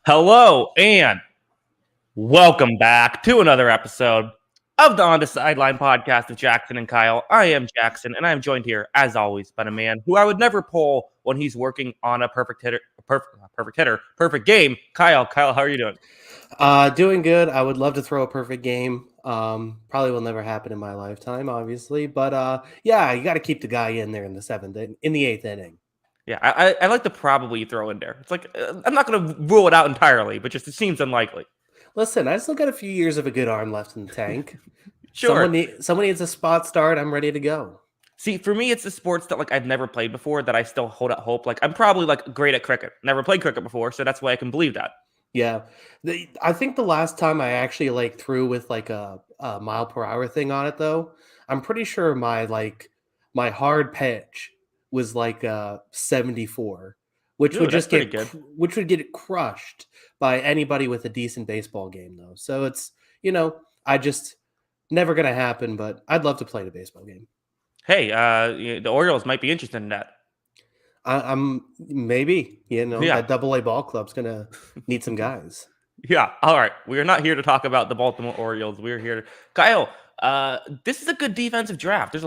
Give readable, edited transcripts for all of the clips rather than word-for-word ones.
Hello and welcome back to another episode of the On the Sideline podcast with Jackson and Kyle. I am Jackson, and I am joined here, as always, by a man who I would never pull when he's working on a perfect game. Kyle, how are you doing? Doing good. I would love to throw a perfect game. Probably will never happen in my lifetime, obviously. But yeah, you got to keep the guy in there in the eighth inning. Yeah, I like the probably you throw in there. It's like I'm not going to rule it out entirely, but just it seems unlikely. Listen, I still got a few years of a good arm left in the tank. Sure. Someone needs a spot start. I'm ready to go. See, for me, it's the sports that I've never played before that I still hold out hope. I'm probably great at cricket. Never played cricket before, so that's why I can believe that. Yeah, I think the last time I actually threw with a mile per hour thing on it, though, I'm pretty sure my hard pitch was 74, which Ooh, would that's just pretty good. which would get crushed by anybody with a decent baseball game, though. So it's I just never gonna happen, but I'd love to play the baseball game. Hey, the Orioles might be interested in that. I'm maybe Yeah. that double A ball club's gonna need some guys. Yeah. All right. We are not here to talk about the Baltimore Orioles. We're here to Kyle. This is a good defensive draft. It's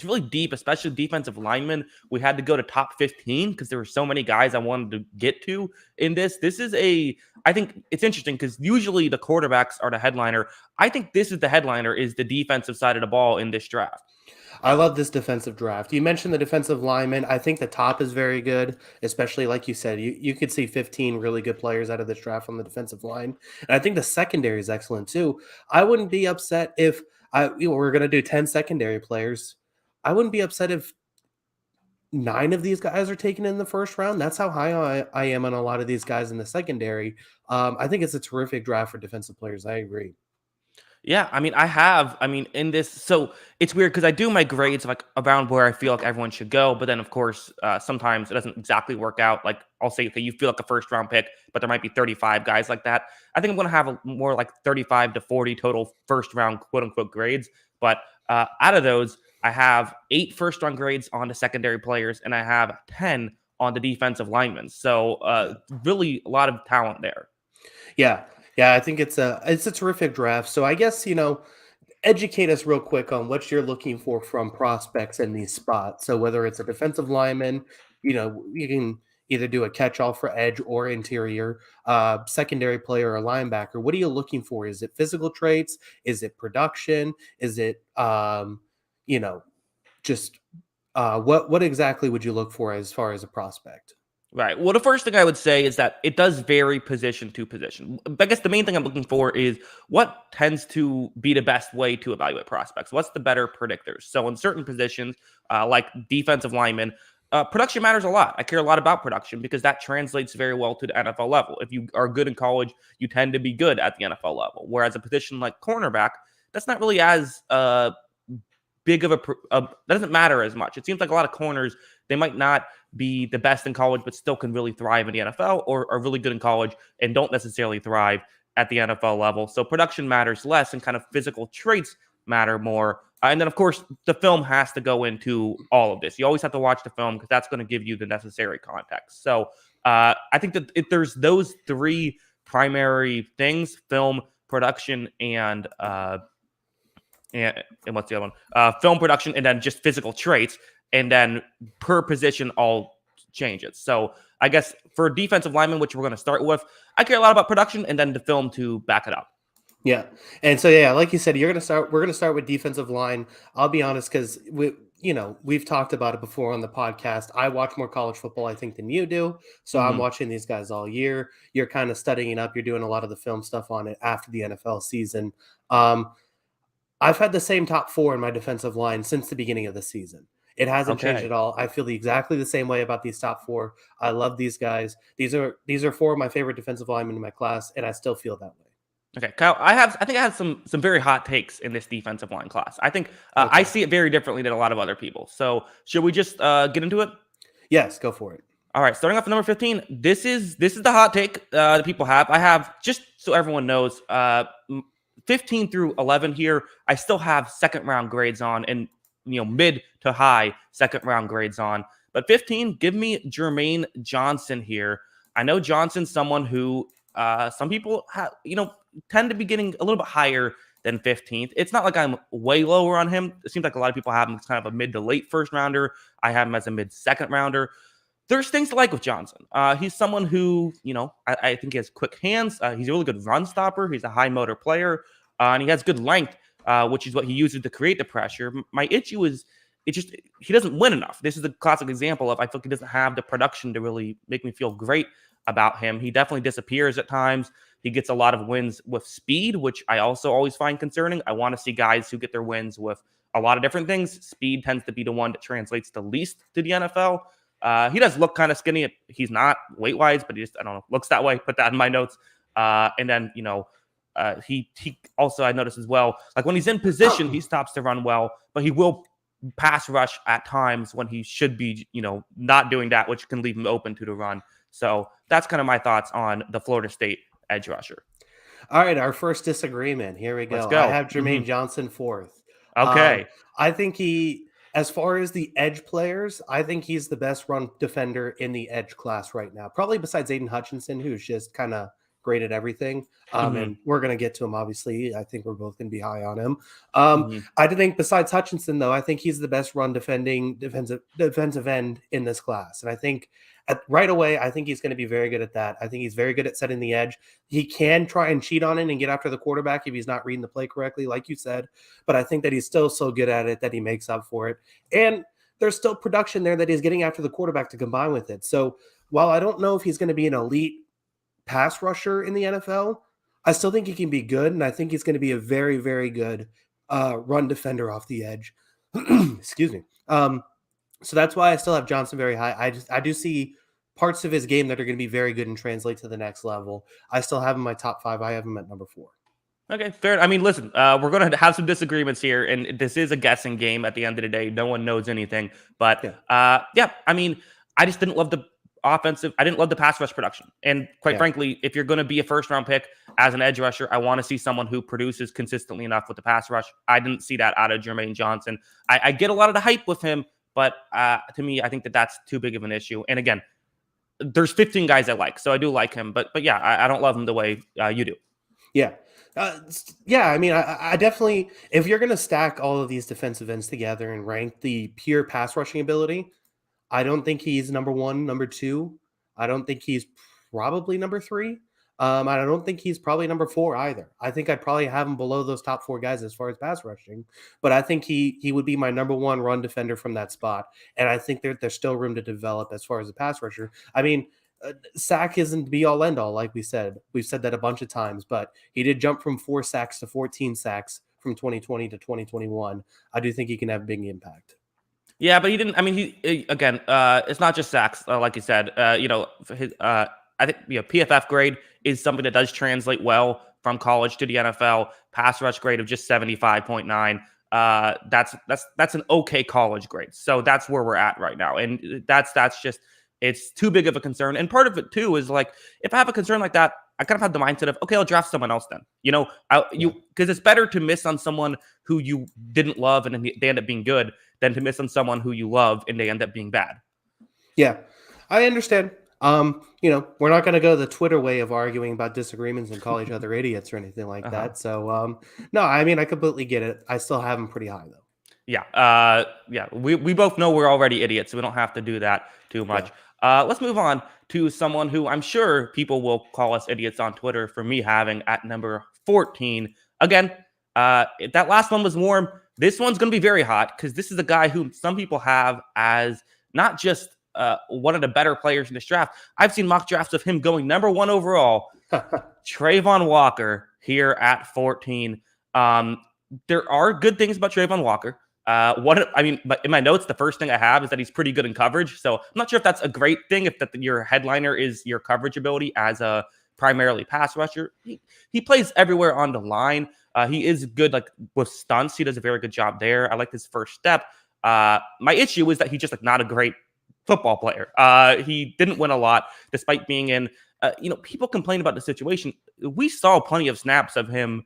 really deep, especially defensive linemen. We had to go to top 15 because there were so many guys I wanted to get to in this. I think it's interesting because usually the quarterbacks are the headliner. I think this is the headliner is the defensive side of the ball in this draft. I love this defensive draft. You mentioned the defensive lineman. I think the top is very good, especially like you said, you could see 15 really good players out of this draft on the defensive line. And I think the secondary is excellent too. I wouldn't be upset if we're going to do 10 secondary players. I wouldn't be upset if 9 of these guys are taken in the first round. That's how high I am on a lot of these guys in the secondary. I think it's a terrific draft for defensive players. I agree. Yeah, in this, so it's weird because I do my grades around where I feel like everyone should go, but then of course, sometimes it doesn't exactly work out. Like I'll say, okay, you feel like a first round pick, but there might be 35 guys like that. I think I'm going to have more like 35 to 40 total first round quote unquote grades. But out of those, I have 8 first round grades on the secondary players, and I have 10 on the defensive linemen. So really a lot of talent there. Yeah. Yeah, I think it's a terrific draft. So I guess, educate us real quick on what you're looking for from prospects in these spots. So whether it's a defensive lineman, you can either do a catch-all for edge or interior, secondary player or linebacker. What are you looking for? Is it physical traits? Is it production? Is it just what exactly would you look for as far as a prospect? Right. Well, the first thing I would say is that it does vary position to position. I guess the main thing I'm looking for is what tends to be the best way to evaluate prospects. What's the better predictors? So in certain positions, like defensive linemen, production matters a lot. I care a lot about production because that translates very well to the NFL level. If you are good in college, you tend to be good at the NFL level. Whereas a position like cornerback, that's not really as big of that doesn't matter as much. It seems like a lot of corners, they might not be the best in college, but still can really thrive in the NFL, or are really good in college and don't necessarily thrive at the NFL level. So production matters less and kind of physical traits matter more. And then, of course, the film has to go into all of this. You always have to watch the film because that's going to give you the necessary context. So I think that if there's those 3 primary things, film, production, and what's the other one? Film production, and then just physical traits, and then per position all changes. So I guess for defensive linemen, which we're going to start with, I care a lot about production and then the film to back it up. Yeah, and so yeah, like you said, we're gonna start with defensive line. I'll be honest, because we've talked about it before on the podcast. I watch more college football, I think, than you do. So I'm watching these guys all year. You're kind of studying up. You're doing a lot of the film stuff on it after the NFL season. I've had the same top 4 in my defensive line since the beginning of the season. It hasn't changed at all. I feel exactly the same way about these top 4. I love these guys. These are 4 of my favorite defensive linemen in my class, and I still feel that way. Okay, Kyle, I think I have some very hot takes in this defensive line class. I think I see it very differently than a lot of other people. So should we just get into it? Yes, go for it. All right, starting off at number 15. This is the hot take that people have. I have, just so everyone knows, 15 through 11 here. I still have second round grades on, and mid to high second round grades on. But 15, give me Jermaine Johnson here. I know Johnson's someone who Some people tend to be getting a little bit higher than 15th. It's not like I'm way lower on him. It seems like a lot of people have him as kind of a mid to late first rounder. I have him as a mid second rounder. There's things to like with Johnson. He's someone who, I think he has quick hands. He's a really good run stopper. He's a high motor player, and he has good length, which is what he uses to create the pressure. My issue is he doesn't win enough. This is a classic example of I feel like he doesn't have the production to really make me feel great about him. He definitely disappears at times. He gets a lot of wins with speed, which I also always find concerning. I want to see guys who get their wins with a lot of different things. Speed tends to be the one that translates the least to the NFL. He does look kind of skinny. He's not weight-wise, but I don't know, looks that way. Put that in my notes. And then, he also, I noticed as well, like when he's in position, he stops to run well, but he will pass rush at times when he should be, not doing that, which can leave him open to the run. So that's kind of my thoughts on the Florida State edge rusher. All right, our first disagreement. Here we go. Let's go. I have Jermaine Johnson fourth. Okay. I think as far as the edge players, I think he's the best run defender in the edge class right now. Probably besides Aiden Hutchinson, who's just kind of great at everything. And we're going to get to him, obviously. I think we're both going to be high on him. I think besides Hutchinson, though, I think he's the best run defensive end in this class. And I think right away, I think he's going to be very good at that. I think he's very good at setting the edge. He can try and cheat on it and get after the quarterback if he's not reading the play correctly, like you said. But I think that he's still so good at it that he makes up for it. And there's still production there that he's getting after the quarterback to combine with it. So while I don't know if he's going to be an elite pass rusher in the NFL, I still think he can be good. And I think he's going to be a very, very good run defender off the edge. Excuse me. So that's why I still have Johnson very high. I do see parts of his game that are going to be very good and translate to the next level. I still have him in my top 5. I have him at number 4. Okay, fair. I mean, listen, we're going to have some disagreements here, and this is a guessing game at the end of the day. No one knows anything. But, I mean, I just didn't love the offensive. I didn't love the pass rush production. And quite frankly, if you're going to be a first-round pick as an edge rusher, I want to see someone who produces consistently enough with the pass rush. I didn't see that out of Jermaine Johnson. I get a lot of the hype with him, but to me, I think that's too big of an issue. And again, there's 15 guys I like, so I do like him. But yeah, I don't love him the way you do. Yeah. I mean, I definitely, if you're going to stack all of these defensive ends together and rank the pure pass rushing ability, I don't think he's number 1, number 2. I don't think he's probably number 3. And I don't think he's probably number 4 either. I think I'd probably have him below those top 4 guys as far as pass rushing. But I think he would be my number 1 run defender from that spot. And I think there's still room to develop as far as a pass rusher. I mean, sack isn't be all end all, like we said. We've said that a bunch of times, but he did jump from 4 sacks to 14 sacks from 2020 to 2021. I do think he can have a big impact. Yeah, but he didn't. I mean, again, it's not just sacks, like you said. I think PFF grade is something that does translate well from college to the NFL. Pass rush grade of just 75.9. That's an okay college grade. So that's where we're at right now, and that's just. It's too big of a concern. And part of it, too, is like, if I have a concern like that, I kind of have the mindset of, okay, I'll draft someone else then. Because it's better to miss on someone who you didn't love and they end up being good than to miss on someone who you love and they end up being bad. Yeah, I understand. We're not going to go the Twitter way of arguing about disagreements and call each other idiots or anything like that. So, no, I mean, I completely get it. I still have them pretty high, though. Yeah. We both know we're already idiots, so we don't have to do that too much. Yeah. Let's move on to someone who I'm sure people will call us idiots on Twitter for me having at number 14. Again, if that last one was warm, this one's going to be very hot because this is a guy who some people have as not just one of the better players in this draft. I've seen mock drafts of him going number 1 overall. Trayvon Walker here at 14. There are good things about Trayvon Walker. But in my notes, the first thing I have is that he's pretty good in coverage. So I'm not sure if that's a great thing, if your headliner is your coverage ability as a primarily pass rusher. He plays everywhere on the line. He is good with stunts. He does a very good job there. I like his first step. My issue is that he's just not a great football player. He didn't win a lot despite being in, people complain about the situation. We saw plenty of snaps of him.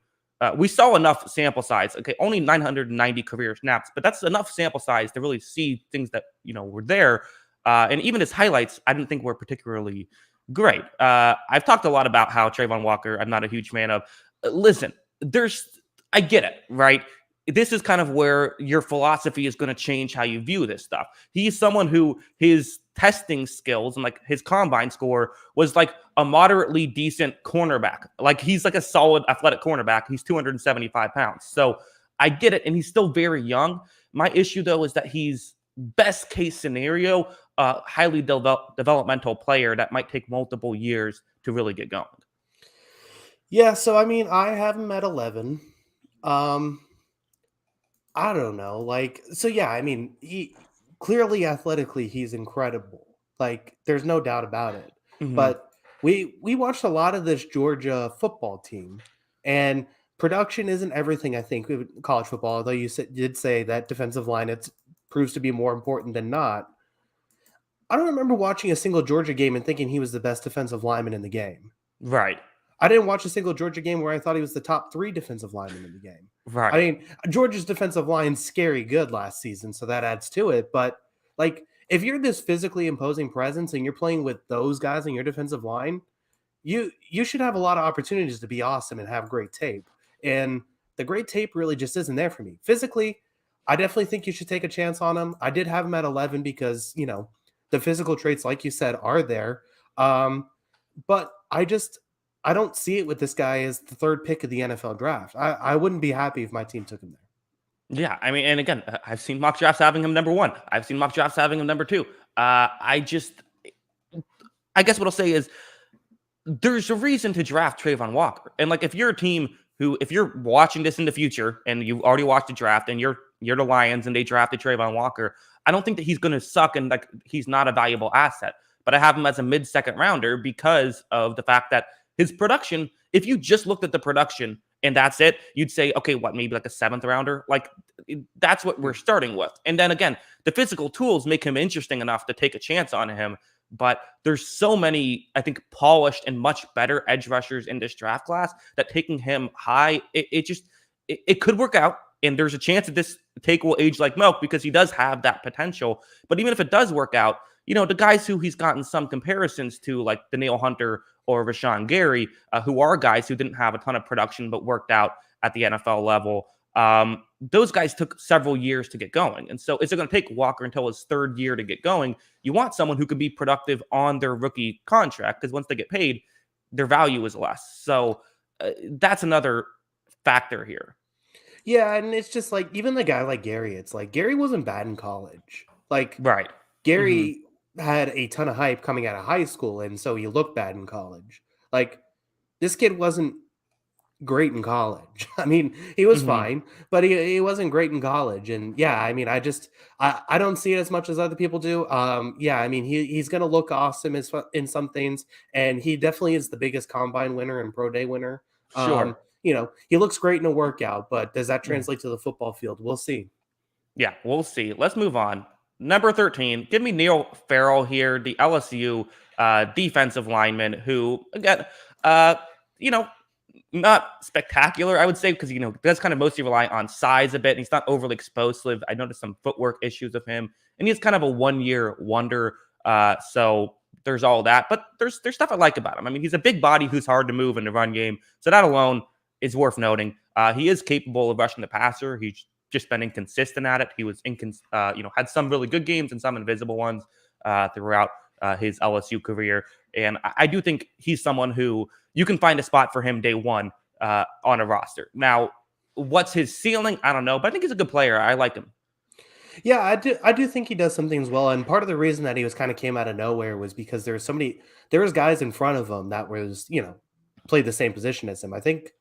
We saw enough sample size. Okay, only 990 career snaps, but that's enough sample size to really see things that were there. And even his highlights, I didn't think were particularly Great. I've talked a lot about how Trayvon Walker, I'm not a huge fan of. Listen, I get it, right? This is kind of where your philosophy is going to change how you view this stuff. He's someone who his testing skills and like his combine score was like a moderately decent cornerback. Like he's like a solid athletic cornerback. He's 275 pounds. So I get it. And he's still very young. My issue, though, is that he's best case scenario, a highly developmental player that might take multiple years to really get going. Yeah, so I mean, I have him at 11. Um, I don't know. Like, so yeah, I mean, he clearly athletically he's incredible. Like, there's no doubt about it. Hmm. But we watched a lot of this Georgia football team, and production isn't everything. I think with college football, although did say that defensive line it proves to be more important than not. I don't remember watching a single Georgia game and thinking he was the best defensive lineman in the game. Right. I didn't watch a single Georgia game where I thought he was the top 3 defensive lineman in the game. I Right. mean, Georgia's defensive line's scary good last season, so that adds to it. But like, if you're this physically imposing presence and you're playing with those guys in your defensive line, you should have a lot of opportunities to be awesome and have great tape. And the great tape really just isn't there for me. Physically, I definitely think you should take a chance on him. I did have him at 11 because, the physical traits, like you said, are there. But I don't see it with this guy as the 3rd pick of the NFL draft. I wouldn't be happy if my team took him there. Yeah. I mean, and again, I've seen mock drafts having him number one. I've seen mock drafts having him number two. I guess what I'll say is there's a reason to draft Trayvon Walker. And like if you're a team who, if you're watching this in the future and you've already watched the draft and you're the Lions and they drafted Trayvon Walker, I don't think that he's going to suck and like he's not a valuable asset. But I have him as a mid-second rounder because of the fact that his production, if you just looked at the production and that's it, you'd say, okay, what, maybe like a 7th rounder? Like that's what we're starting with. And then again, the physical tools make him interesting enough to take a chance on him. But there's so many, I think, polished and much better edge rushers in this draft class that taking him high, it could work out. And there's a chance that this take will age like milk because he does have that potential. But even if it does work out, the guys who he's gotten some comparisons to, like Danielle Hunter or Rashawn Gary, who are guys who didn't have a ton of production but worked out at the NFL level, those guys took several years to get going. And so is it going to take Walker until his 3rd year to get going? You want someone who could be productive on their rookie contract because once they get paid, their value is less. So that's another factor here. Yeah, and it's just like even the guy like Gary, it's like Gary wasn't bad in college. Like Right. Hmm. Gary had a ton of hype coming out of high school, and so he looked bad in college. Like this kid wasn't great in college. I mean, he was Hmm. fine, but he wasn't great in college. And yeah, I mean, I don't see it as much as other people do. Yeah, I mean, he's gonna look awesome in some things, and he definitely is the biggest combine winner and pro day winner. Sure. He looks great in a workout, but does that Mhm. translate to the football field? We'll see. Yeah, we'll see. Let's move on. Number 13, give me Neil Farrell here, the LSU defensive lineman who, again, uh, you know, not spectacular, I would say, because, does kind of mostly rely on size a bit. And he's not overly explosive. I noticed some footwork issues of him. And he's kind of a 1-year wonder. So there's all that. But there's stuff I like about him. I mean, he's a big body who's hard to move in the run game. So that alone is worth noting. He is capable of rushing the passer. He's just been inconsistent at it. He was had some really good games and some invisible ones throughout his LSU career. And I do think he's someone who you can find a spot for him day one on a roster. Now, what's his ceiling? I don't know, but I think he's a good player. I like him. Yeah, I do think he does some things well, and part of the reason that he was kind of came out of nowhere was because there was guys in front of him that played the same position as him. I think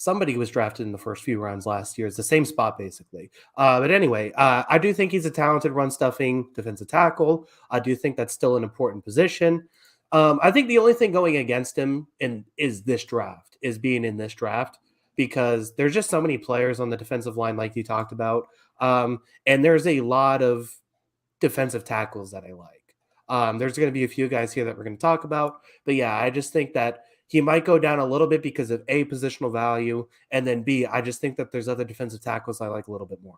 somebody was drafted in the first few rounds last year. It's the same spot basically. But anyway, I do think he's a talented run stuffing defensive tackle. I do think that's still an important position. I think the only thing going against him is being in this draft because there's just so many players on the defensive line, like you talked about. And there's a lot of defensive tackles that I like. There's going to be a few guys here that we're going to talk about. But yeah, I just think that he might go down a little bit because of A, positional value, and then B, I just think that there's other defensive tackles I like a little bit more.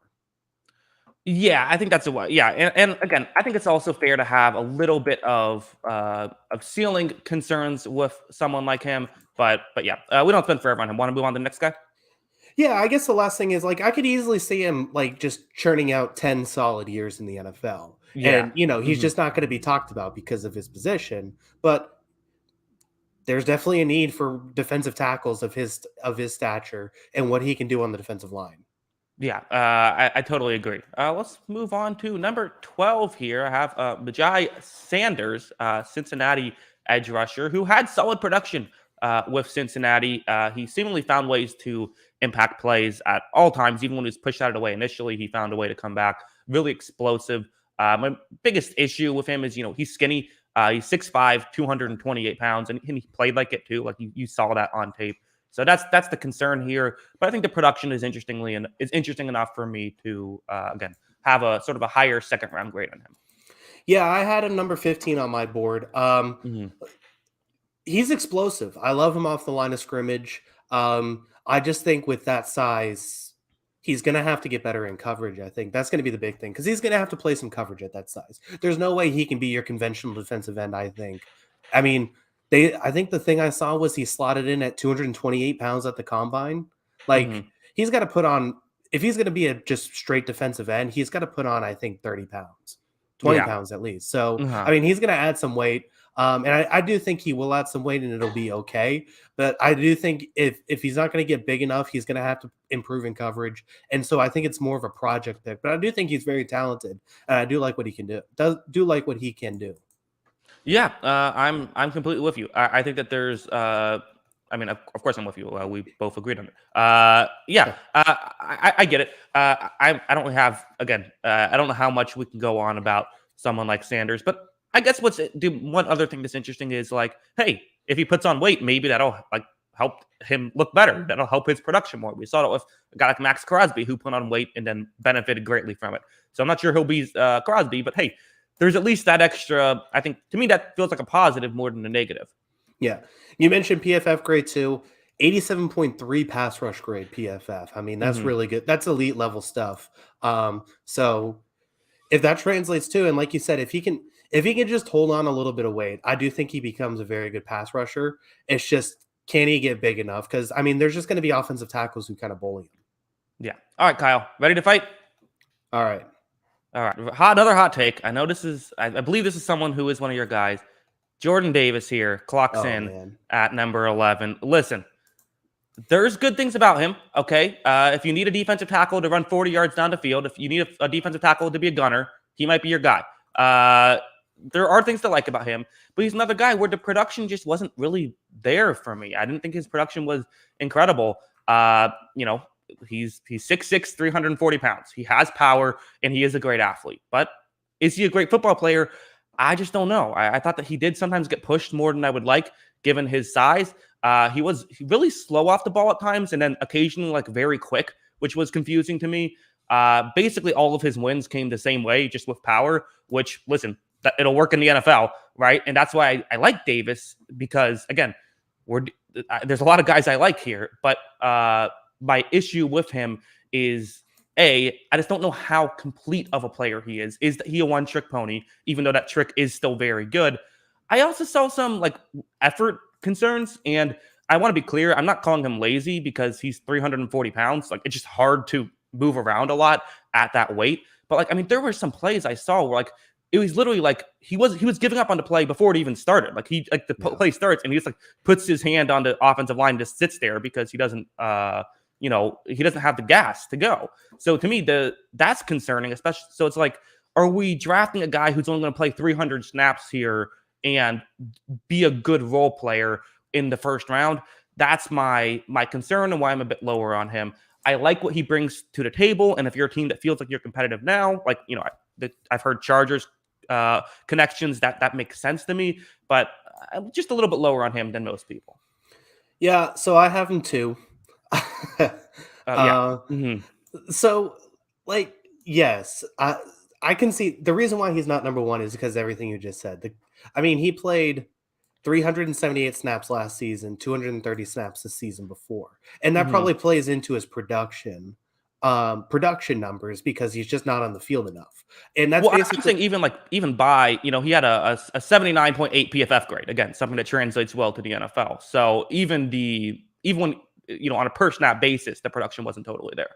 Yeah, I think that's a way. Yeah, and again, I think it's also fair to have a little bit of ceiling concerns with someone like him. But yeah, we don't spend forever on him. Want to move on to the next guy? Yeah, I guess the last thing is like I could easily see him like just churning out 10 solid years in the NFL. Yeah. And he's Mhm. just not going to be talked about because of his position, but there's definitely a need for defensive tackles of his stature and what he can do on the defensive line. Yeah, I totally agree. Let's move on to number 12 here. I have Majai Sanders, Cincinnati edge rusher, who had solid production with Cincinnati. He seemingly found ways to impact plays at all times, even when he was pushed out of the way initially. He found a way to come back, really explosive. My biggest issue with him is, he's skinny. He's 6'5", 228 pounds, and he played like it too. Like you saw that on tape. So that's the concern here. But I think the production is interesting enough for me to again have a sort of a higher second round grade on him. Yeah, I had him number 15 on my board. Mhm. He's explosive. I love him off the line of scrimmage. I just think with that size, he's going to have to get better in coverage. I think that's going to be the big thing because he's going to have to play some coverage at that size. There's no way he can be your conventional defensive end. I think. I mean, I think the thing I saw was he slotted in at 228 pounds at the combine. Like Mhm. he's got to put on if he's going to be a just straight defensive end, he's got to put on I think 30 pounds, 20 Yeah. pounds at least. So Uh-huh. I mean, he's going to add some weight. And I do think he will add some weight and it'll be okay. But I do think if he's not going to get big enough, he's going to have to improve in coverage. And so I think it's more of a project pick. But I do think he's very talented, and I do like what he can do. Do like what he can do. Yeah, I'm completely with you. I think that there's I mean, of course, I'm with you. We both agreed on it. Yeah, Yeah. I get it. I don't have again. I don't know how much we can go on about someone like Sanders, but I guess one other thing that's interesting is like, hey, if he puts on weight, maybe that'll like help him look better. That'll help his production more. We saw that with a guy like Max Crosby who put on weight and then benefited greatly from it. So I'm not sure he'll be Crosby, but hey, there's at least that extra. I think to me that feels like a positive more than a negative. Yeah. You mentioned PFF grade too. 87.3 pass rush grade PFF. I mean, that's Hmm. really good. That's elite level stuff. So if that translates to, and like you said, if he can just hold on a little bit of weight, I do think he becomes a very good pass rusher. It's just can he get big enough? Because I mean, there's just going to be offensive tackles who kind of bully him. Yeah. All right, Kyle, ready to fight? All right. All right, another hot take. I know this is. I believe this is someone who is one of your guys. Jordan Davis here clocks Oh in man. at number 11. Listen, there's good things about him. Okay, if you need a defensive tackle to run 40 yards down the field, if you need a defensive tackle to be a gunner, he might be your guy. There are things to like about him, but he's another guy where the production just wasn't really there for me. I didn't think his production was incredible. He's 6'6", 340 pounds. He has power and he is a great athlete. But is he a great football player? I just don't know. I thought that he did sometimes get pushed more than I would like, given his size. He was really slow off the ball at times, and then occasionally like very quick, which was confusing to me. Basically, all of his wins came the same way, just with power. Which, listen, it'll work in the NFL, right? And that's why I like Davis because, again, there's a lot of guys I like here, but my issue with him is I just don't know how complete of a player he is. Is he a one-trick pony? Even though that trick is still very good. I also saw some like effort concerns, and I want to be clear. I'm not calling him lazy because he's 340 pounds. Like it's just hard to move around a lot at that weight. But like, I mean, there were some plays I saw where like it was literally like he was giving up on the play before it even started. Like the Yeah. play starts and he just like puts his hand on the offensive line and just sits there because he doesn't he doesn't have the gas to go. So to me, that's concerning, especially. So it's like, are we drafting a guy who's only going to play 300 snaps here and be a good role player in the first round? That's my concern and why I'm a bit lower on him. I like what he brings to the table, and if you're a team that feels like you're competitive now, like I've heard Chargers connections, that makes sense to me, but I'm just a little bit lower on him than most people. Yeah. So I have him too. Yeah. uh, Hmm. so like yes, I can see the reason why he's not number one is because everything you just said. I mean, he played 378 snaps last season, 230 snaps the season before. And that Hmm. probably plays into his production. production numbers because he's just not on the field enough. And that's Well, I'm basically saying even by, he had a 79.8 PFF grade. Again, something that translates well to the NFL. So even when, on a per snap basis, the production wasn't totally there.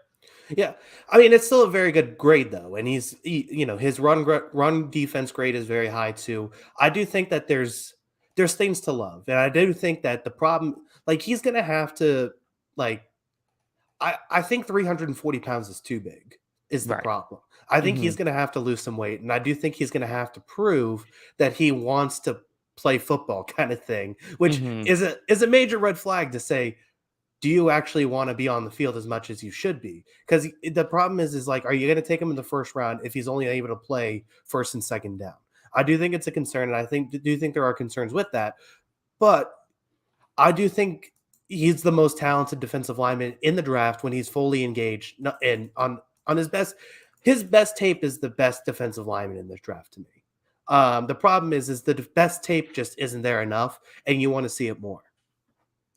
yeah. I mean, it's still a very good grade though, and his run defense grade is very high too. I do think that there's things to love, and I do think that the problem, like he's gonna have to like I think 340 pounds is too big, is the Right. problem. I think Hmm. he's going to have to lose some weight. And I do think he's going to have to prove that he wants to play football kind of thing, which Hmm. is a major red flag to say, do you actually want to be on the field as much as you should be? Because the problem is like, are you going to take him in the first round if he's only able to play first and second down? I do think it's a concern. And do think there are concerns with that. But I do think he's the most talented defensive lineman in the draft when he's fully engaged and on his best. His best tape is the best defensive lineman in this draft to me. The problem is the best tape just isn't there enough, and you want to see it more.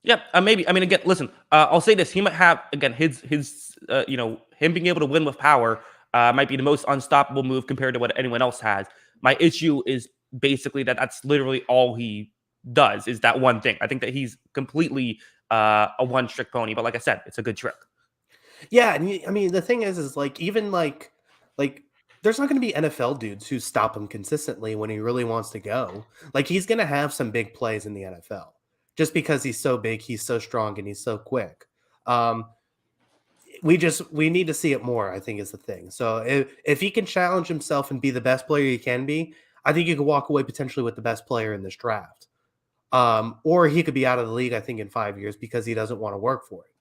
Yeah, maybe. I mean, again, listen. I'll say this: he might have again him being able to win with power might be the most unstoppable move compared to what anyone else has. My issue is basically that's literally all he does is that one thing. I think that he's completely a one trick pony. But like I said, it's a good trick. Yeah, and I mean the thing is like even like there's not going to be NFL dudes who stop him consistently when he really wants to go. Like he's going to have some big plays in the NFL just because he's so big, he's so strong, and he's so quick. Um, we need to see it more. I think is the thing. So if he can challenge himself and be the best player he can be, I think you could walk away potentially with the best player in this draft. Or he could be out of the league. I think in 5 years because he doesn't want to work for it.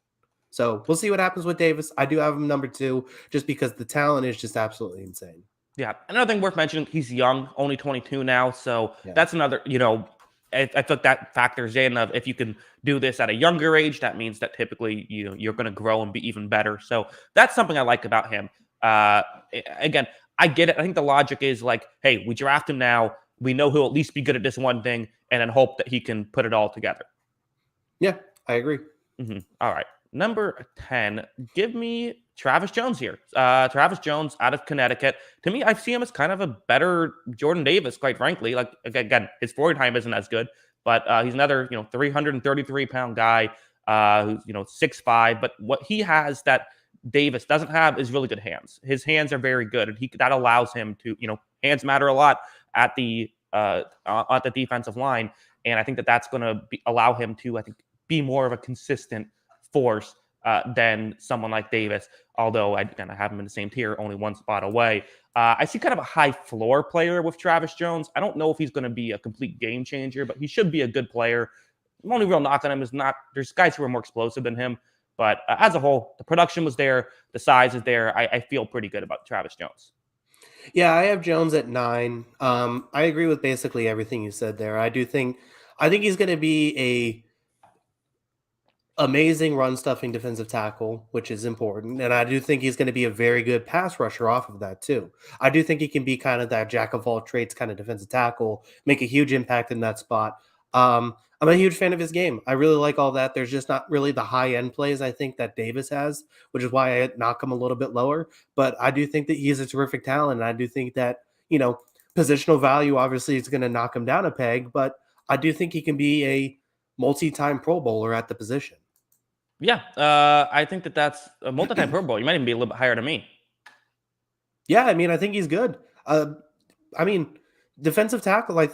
So we'll see what happens with Davis. I do have him number 2 just because the talent is just absolutely insane. Yeah. Another thing worth mentioning, he's young, only 22 now. So Yeah. that's another, I think that factors in of if you can do this at a younger age, that means that typically, you're going to grow and be even better. So that's something I like about him. Again, I get it. I think the logic is like, hey, we draft him now. We know he'll at least be good at this one thing and then hope that he can put it all together. Yeah, I agree. All right. Number 10, give me Travis Jones here. Travis Jones out of Connecticut. To me, I see him as kind of a better Jordan Davis, quite frankly. Like, again, his forward time isn't as good, but he's another, 333-pound guy who's, 6'5". But what he has that Davis doesn't have is really good hands. His hands are very good, and that allows him to, hands matter a lot at the defensive line. And I think that's going to allow him to, I think, be more of a consistent force than someone like Davis, although I kind of have him in the same tier, only one spot away. I see kind of a high floor player with Travis Jones. I don't know if he's going to be a complete game changer, but he should be a good player. The only real knock on him is there's guys who are more explosive than him, but as a whole, the production was there, the size is there. I feel pretty good about Travis Jones. Yeah, I have Jones at 9. I agree with basically everything you said there. I think he's going to be a amazing run stuffing defensive tackle, which is important. And I do think he's going to be a very good pass rusher off of that too. I do think he can be kind of that jack of all trades kind of defensive tackle, make a huge impact in that spot. I'm a huge fan of his game. I really like all that. There's just not really the high end plays I think that Davis has, which is why I knock him a little bit lower. But I do think that he's a terrific talent. And I do think that, positional value obviously is going to knock him down a peg, but I do think he can be a multi-time Pro Bowler at the position. Yeah, I think that's a multi-time Pro Bowl. You might even be a little bit higher than me. Yeah, I mean, I think he's good. I mean, defensive tackle, like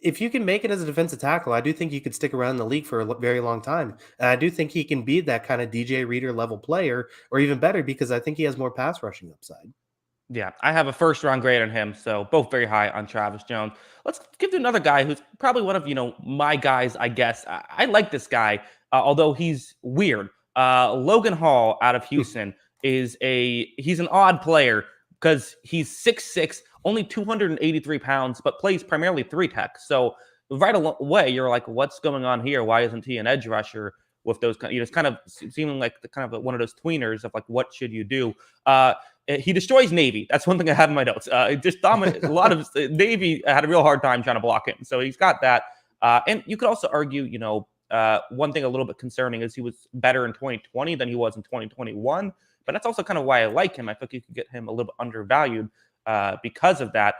if you can make it as a defensive tackle, I do think you could stick around in the league for a very long time. And I do think he can be that kind of DJ Reader level player, or even better, because I think he has more pass rushing upside. Yeah, I have a first round grade on him, so both very high on Travis Jones. Let's give to another guy who's probably one of my guys. I guess I like this guy, although he's weird. Logan Hall out of Houston he's an odd player because he's 6'6", only 283 pounds, but plays primarily 3-tech. So right away, you're like, what's going on here? Why isn't he an edge rusher? With those, it's kind of seeming like one of those tweeners of like, what should you do? He destroys Navy. That's one thing I have in my notes. Just dominant. A lot of Navy had a real hard time trying to block him. So he's got that. And you could also argue, One thing a little bit concerning is he was better in 2020 than he was in 2021. But that's also kind of why I like him. I think you could get him a little bit undervalued because of that.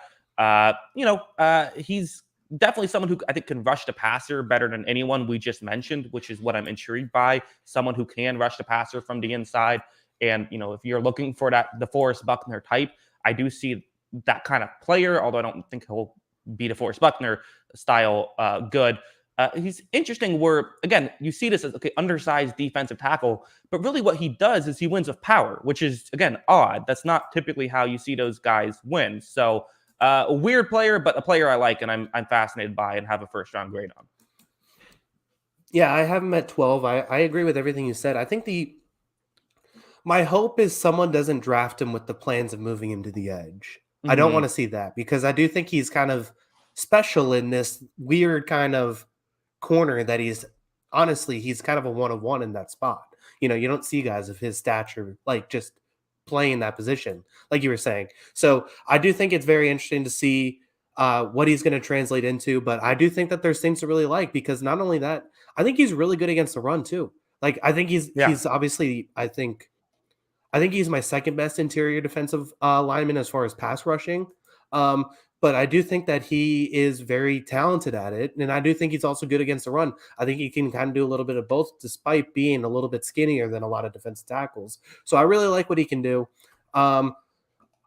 He's definitely someone who I think can rush the passer better than anyone we just mentioned, which is what I'm intrigued by. Someone who can rush the passer from the inside. And, if you're looking for the Forrest Buckner type, I do see that kind of player, although I don't think he'll be the Forrest Buckner style good. He's interesting where, again, you see this as, okay, undersized defensive tackle, but really what he does is he wins with power, which is, again, odd. That's not typically how you see those guys win. So a weird player, but a player I like and I'm fascinated by and have a first-round grade on. Yeah, I have him at 12. I agree with everything you said. I think my hope is someone doesn't draft him with the plans of moving him to the edge. I don't want to see that because I do think he's kind of special in this weird kind of corner that he's kind of a one-of-one in that spot. You don't see guys of his stature like just playing that position, like you were saying. So I do think it's very interesting to see what he's going to translate into. But I do think that there's things to really like because not only that, I think he's really good against the run too. Like I think he's obviously I think he's my second best interior defensive lineman as far as pass rushing. But I do think that he is very talented at it. And I do think he's also good against the run. I think he can kind of do a little bit of both despite being a little bit skinnier than a lot of defensive tackles. So I really like what he can do.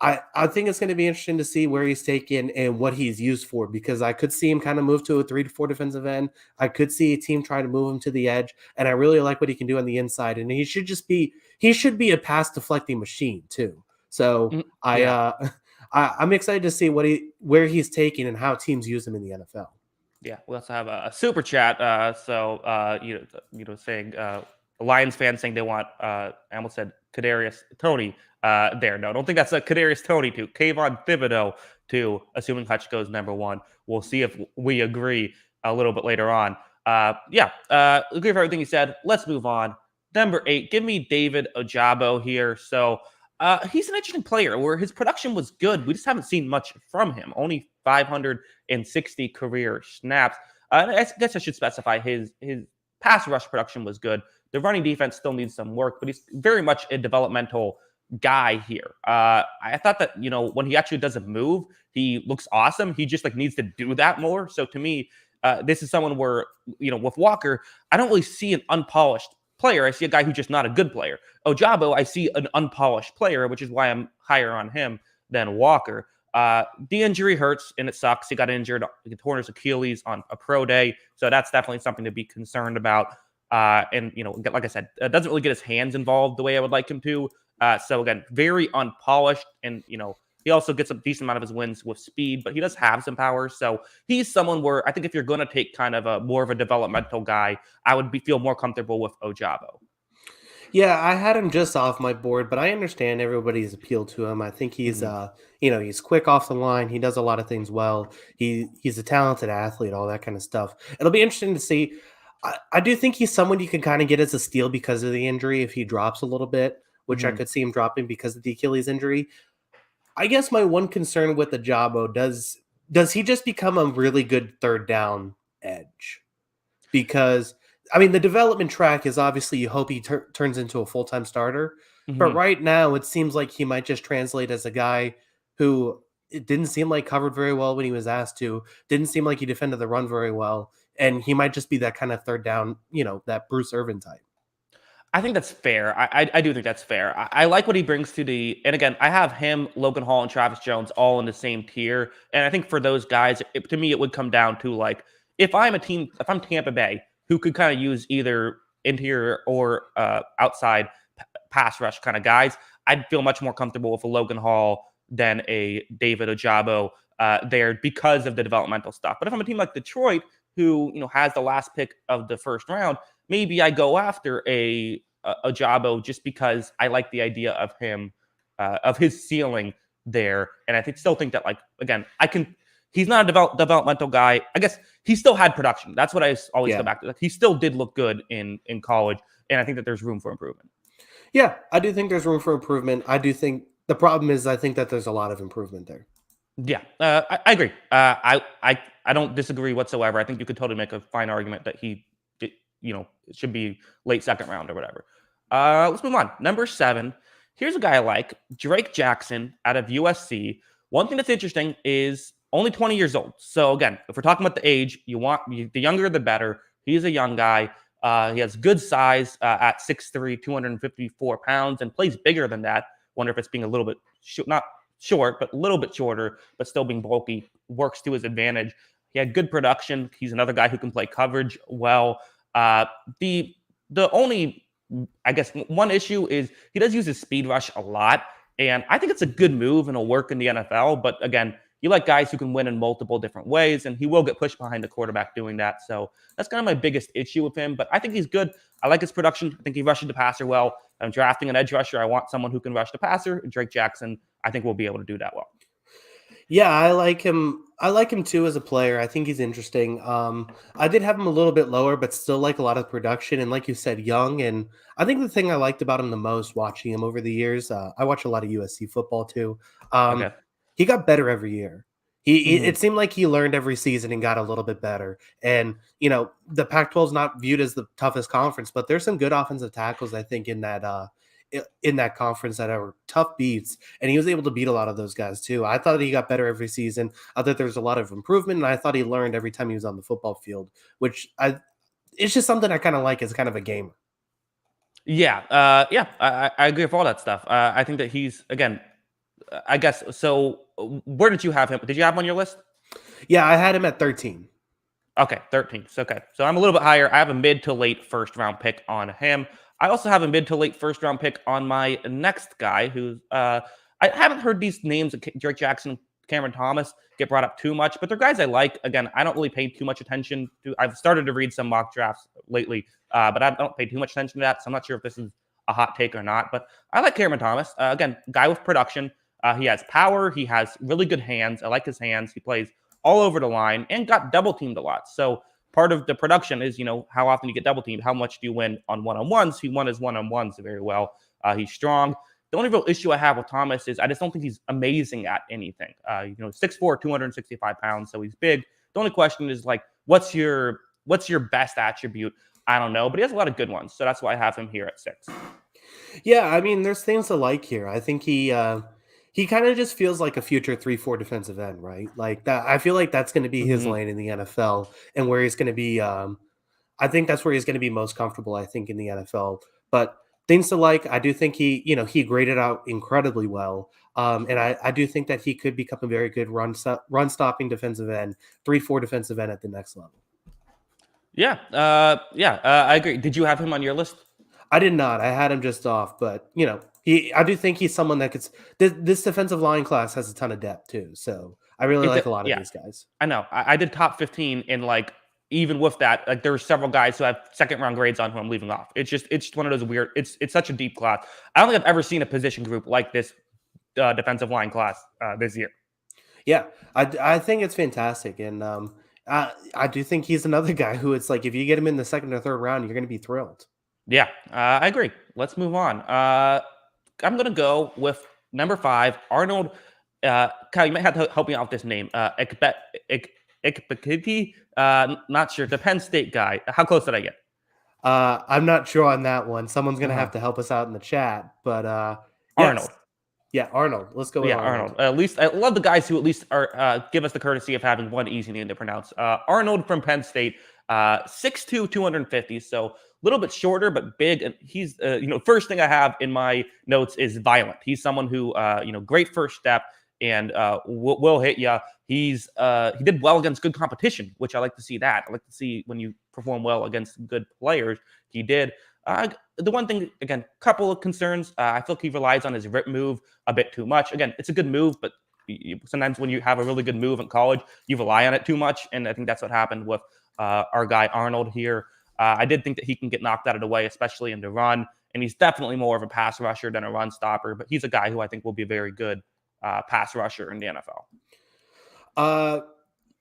I think it's going to be interesting to see where he's taken and what he's used for because I could see him kind of move to a 3 to 4 defensive end. I could see a team try to move him to the edge, and I really like what he can do on the inside. And he should be a pass deflecting machine too. So I'm excited to see where he's taken and how teams use him in the NFL. Yeah, we also have a super chat. Saying Lions fans saying they want. I almost said Kadarius Toney. There. No, I don't think that's a Kadarius Toney to Kayvon Thibodeau to, assuming Hutch goes number 1. We'll see if we agree a little bit later on. Agree with everything he said. Let's move on. Number 8, give me David Ojabo here. So he's an interesting player where his production was good. We just haven't seen much from him. Only 560 career snaps. I guess I should specify his pass rush production was good. The running defense still needs some work, but he's very much a developmental guy here. I thought that, when he actually does a move, he looks awesome. He just needs to do that more. So to me, this is someone where, with Walker, I don't really see an unpolished player. I see a guy who's just not a good player. Ojabo, I see an unpolished player, which is why I'm higher on him than Walker. The injury hurts and it sucks. He got injured. He tore his Achilles on a pro day. So that's definitely something to be concerned about. And, like I said, doesn't really get his hands involved the way I would like him to. So again, very unpolished, and he also gets a decent amount of his wins with speed, but he does have some power. So he's someone where I think if you're going to take kind of more of a developmental guy, I would feel more comfortable with Ojabo. Yeah, I had him just off my board, but I understand everybody's appeal to him. I think he's he's quick off the line. He does a lot of things well. He's a talented athlete, all that kind of stuff. It'll be interesting to see. I do think he's someone you can kind of get as a steal because of the injury if he drops a little bit, which I could see him dropping because of the Achilles injury. I guess my one concern with Ojabo, does he just become a really good third down edge? Because, the development track is obviously you hope he turns into a full-time starter. But right now it seems like he might just translate as a guy who it didn't seem like covered very well when he was asked to, didn't seem like he defended the run very well. And he might just be that kind of third down, that Bruce Irvin type. I think that's fair. I do think that's fair. I like what he brings to and again, I have him, Logan Hall, and Travis Jones all in the same tier. And I think for those guys, to me, it would come down to if I'm Tampa Bay, who could kind of use either interior or outside pass rush kind of guys, I'd feel much more comfortable with a Logan Hall than a David Ojabo there because of the developmental stuff. But if I'm a team like Detroit, who has the last pick of the first round, maybe I go after a Ojabo just because I like the idea of him, of his ceiling there. And I still think that, again, he's not a developmental guy. I guess he still had production. That's what I always go back to. He still did look good in college. And I think that there's room for improvement. Yeah, I do think there's room for improvement. I do think the problem is I think that there's a lot of improvement there. Yeah, I agree. I don't disagree whatsoever. I think you could totally make a fine argument that he it should be late second round or whatever. Let's move on. Number 7. Here's a guy I like, Drake Jackson out of USC. One thing that's interesting is only 20 years old. So again, if we're talking about the age, the younger the better. He's a young guy. He has good size at 6'3", 254 pounds, and plays bigger than that. Wonder if it's being a little bit not short, but a little bit shorter, but still being bulky works to his advantage. He had good production. He's another guy who can play coverage well. The only, I guess, one issue is he does use his speed rush a lot, and I think it's a good move and it'll work in the NFL. But again, you like guys who can win in multiple different ways, and he will get pushed behind the quarterback doing that. So that's kind of my biggest issue with him. But I think he's good. I like his production. I think he rushes the passer well. I'm drafting an edge rusher. I want someone who can rush the passer. Drake Jackson, I think, will be able to do that well. Yeah, I like him. I like him too as a player. I think he's interesting. I did have him a little bit lower, but still like a lot of production. And like you said, young. And I think the thing I liked about him the most watching him over the years, I watch a lot of USC football too. Okay. He got better every year. Mhm. It seemed like he learned every season and got a little bit better. And the Pac-12 is not viewed as the toughest conference, but there's some good offensive tackles I think in that conference that are tough beats, and he was able to beat a lot of those guys too. I thought he got better every season. I thought there was a lot of improvement, and I thought he learned every time he was on the football field, which it's just something I kind of like as kind of a gamer. Yeah. Yeah. I agree with all that stuff. I think that he's, again, I guess. So where did you have him? Did you have him on your list? Yeah, I had him at 13. Okay, 13th. Okay. So I'm a little bit higher. I have a mid to late first round pick on him. I also have a mid to late first round pick on my next guy who's I haven't heard these names of Drake Jackson, Cameron Thomas get brought up too much, but they're guys I like. Again, I don't really pay too much attention to. I've started to read some mock drafts lately, but I don't pay too much attention to that. So I'm not sure if this is a hot take or not, but I like Cameron Thomas. Again, guy with production. He has power. He has really good hands. I like his hands. He plays all over the line and got double teamed a lot. So part of the production is, how often you get double teamed, how much do you win on one-on-ones? He won his one-on-ones very well. He's strong. The only real issue I have with Thomas is I just don't think he's amazing at anything. 6'4", 265 pounds, so he's big. The only question is what's your best attribute? I don't know, but he has a lot of good ones, so that's why I have him here at 6. Yeah, I mean, there's things to like here. I think he kind of just feels like a future 3-4 defensive end, right? Like that. I feel like that's going to be his Mhm. lane in the NFL, and where he's going to be. I think that's where he's going to be most comfortable. I think in the NFL, but things to like. I do think he graded out incredibly well, and I do think that he could become a very good run stopping defensive end, 3-4 defensive end at the next level. Yeah, yeah, I agree. Did you have him on your list? I did not. I had him just off, but I do think he's someone that could. This defensive line class has a ton of depth too, so I really like a lot of Yeah, these guys. I know. I did top 15, and even with that, there were several guys who have second round grades on who I'm leaving off. It's just one of those weird. It's such a deep class. I don't think I've ever seen a position group like this defensive line class this year. Yeah, I think it's fantastic, and I do think he's another guy who it's like if you get him in the second or third round, you're going to be thrilled. Yeah, I agree. Let's move on. I'm gonna go with number 5, Arnold. Kyle, you might have to help me out with this name. Ikpekiti. Not sure. The Penn State guy. How close did I get? I'm not sure on that one. Someone's going to Uh, have to help us out in the chat, but yes, Arnold. yeah, Arnold. Let's go with Yeah, Arnold. Arnold. At least I love the guys who at least are give us the courtesy of having one easy name to pronounce. Arnold from Penn State, 6'2", 250, so a little bit shorter but big. And he's first thing I have in my notes is violent. He's someone who great first step and will hit you. He did well against good competition, which I like to see that. I like to see when you perform well against good players. He did. The one thing, again, couple of concerns. I feel like he relies on his rip move a bit too much. Again, it's a good move, but sometimes when you have a really good move in college, you rely on it too much. And I think that's what happened with our guy Arnold here. I did think that he can get knocked out of the way, especially in the run. And he's definitely more of a pass rusher than a run stopper. But he's a guy who I think will be a very good pass rusher in the NFL.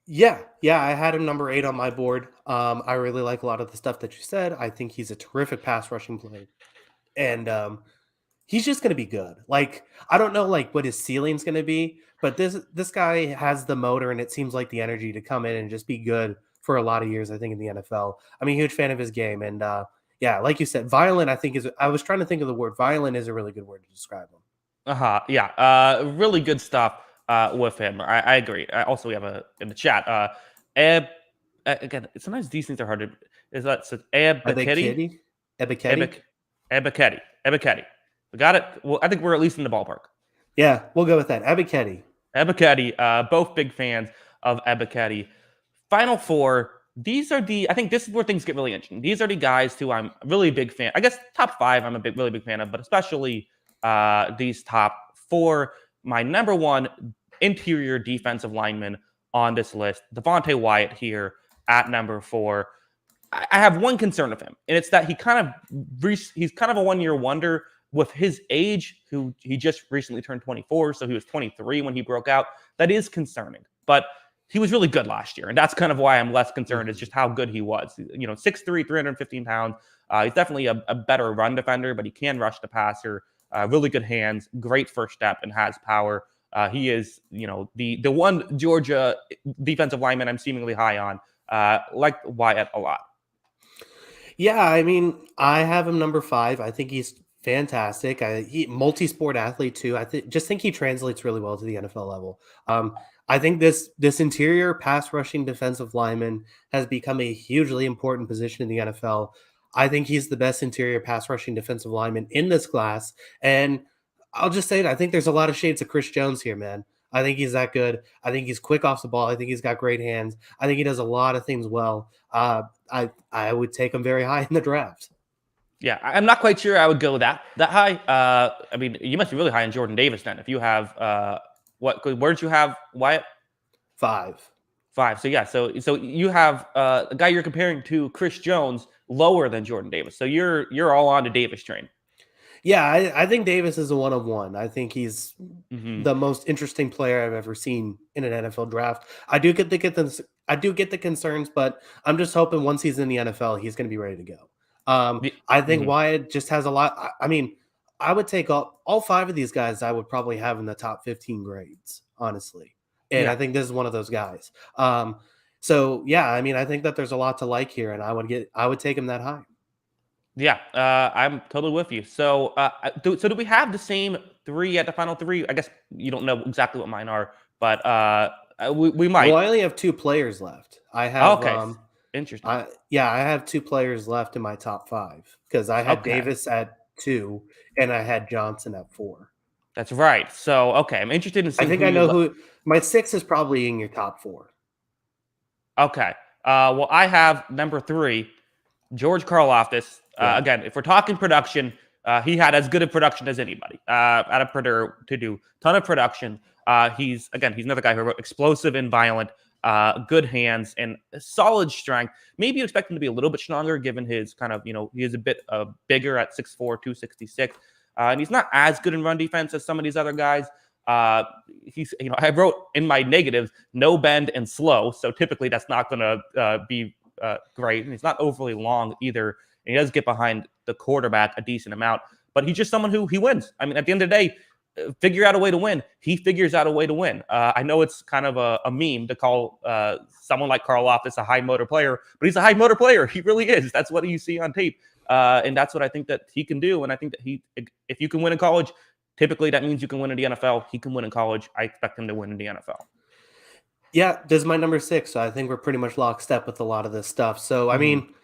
Yeah, I had him number 8 on my board. I really like a lot of the stuff that you said. I think he's a terrific pass rushing player, and he's just going to be good. Like I don't know what his ceiling's going to be, but this guy has the motor, and it seems like the energy to come in and just be good for a lot of years, I think, in the NFL. I'm a huge fan of his game. And yeah, like you said, violent, I think I was trying to think of the word. Violent is a really good word to describe him. Yeah. Really good stuff with him. I agree. Also, we have in the chat. Eb, again, sometimes these things are hard to. Is that so? Ebiketti? Ebiketti? Ebiketti? Ebiketti. We got it. Well, I think we're at least in the ballpark. Yeah, we'll go with that. Ebiketti. Ebiketti. Both big fans of Ebiketti. Final four. I think this is where things get really interesting. These are the guys who I'm really a big fan. I guess top five I'm really big fan of, but especially these top four. My number one interior defensive lineman on this list, Devontae Wyatt here at number 4. I have one concern of him, and it's that he's kind of a one-year wonder with his age. Who he just recently turned 24, so he was 23 when he broke out. That is concerning, but he was really good last year, and that's kind of why I'm less concerned. Is just how good he was. 6'3", 315 pounds. He's definitely a better run defender, but he can rush the passer. Really good hands, great first step, and has power. He is, the one Georgia defensive lineman I'm seemingly high on. Like Wyatt a lot. Yeah, I mean, I have him number 5. I think he's fantastic. Multi-sport athlete too. I think he translates really well to the NFL level. I think this interior pass rushing defensive lineman has become a hugely important position in the NFL. I think he's the best interior pass rushing defensive lineman in this class. And I'll just say it. I think there's a lot of shades of Chris Jones here, man. I think he's that good. I think he's quick off the ball. I think he's got great hands. I think he does a lot of things well. I would take him very high in the draft. Yeah, I'm not quite sure I would go that high. I mean, you must be really high in Jordan Davis then. If you have where did you have Wyatt? 5. So yeah, so you have a guy you're comparing to Chris Jones lower than Jordan Davis. So you're all on the Davis train. Yeah, I think Davis is a one of one. I think he's the most interesting player I've ever seen in an NFL draft. I do get the concerns, but I'm just hoping once he's in the NFL, he's going to be ready to go. I think Wyatt just has a lot. I mean, I would take all 5 of these guys. I would probably have in the top 15 grades, honestly. And I think this is one of those guys. So yeah, I mean, I think that there's a lot to like here, and I would take him that high. Yeah, I'm totally with you. So, do we have the same 3 at the final 3? I guess you don't know exactly what mine are, but we might. Well, I only have 2 players left. I have interesting. I have 2 players left in my top 5 because I had Davis at 2 and I had Johnson at 4. That's right. So, okay, I'm interested in seeing. I think I know who my 6 is probably in your top 4. Okay. Well, I have number 3, George Karlaftis. Again, if we're talking production, he had as good a production as anybody out of Purdue. Ton of production. He's another guy who wrote explosive and violent, good hands and solid strength. Maybe you expect him to be a little bit stronger given his kind of, he is a bit bigger at 6'4", 266. And he's not as good in run defense as some of these other guys. He's, I wrote in my negatives, no bend and slow. So typically that's not going to be great. And he's not overly long either. And he does get behind the quarterback a decent amount, but he's just someone who he wins. I mean, at the end of the day, figure out a way to win. He figures out a way to win. I know it's kind of a meme to call someone like Karlaftis a high motor player, but he's a high motor player. He really is. That's what you see on tape. And that's what I think that he can do. And I think that if you can win in college, typically that means you can win in the NFL. He can win in college. I expect him to win in the NFL. Yeah, this is my number 6. So I think we're pretty much lockstep with a lot of this stuff. So, I mean,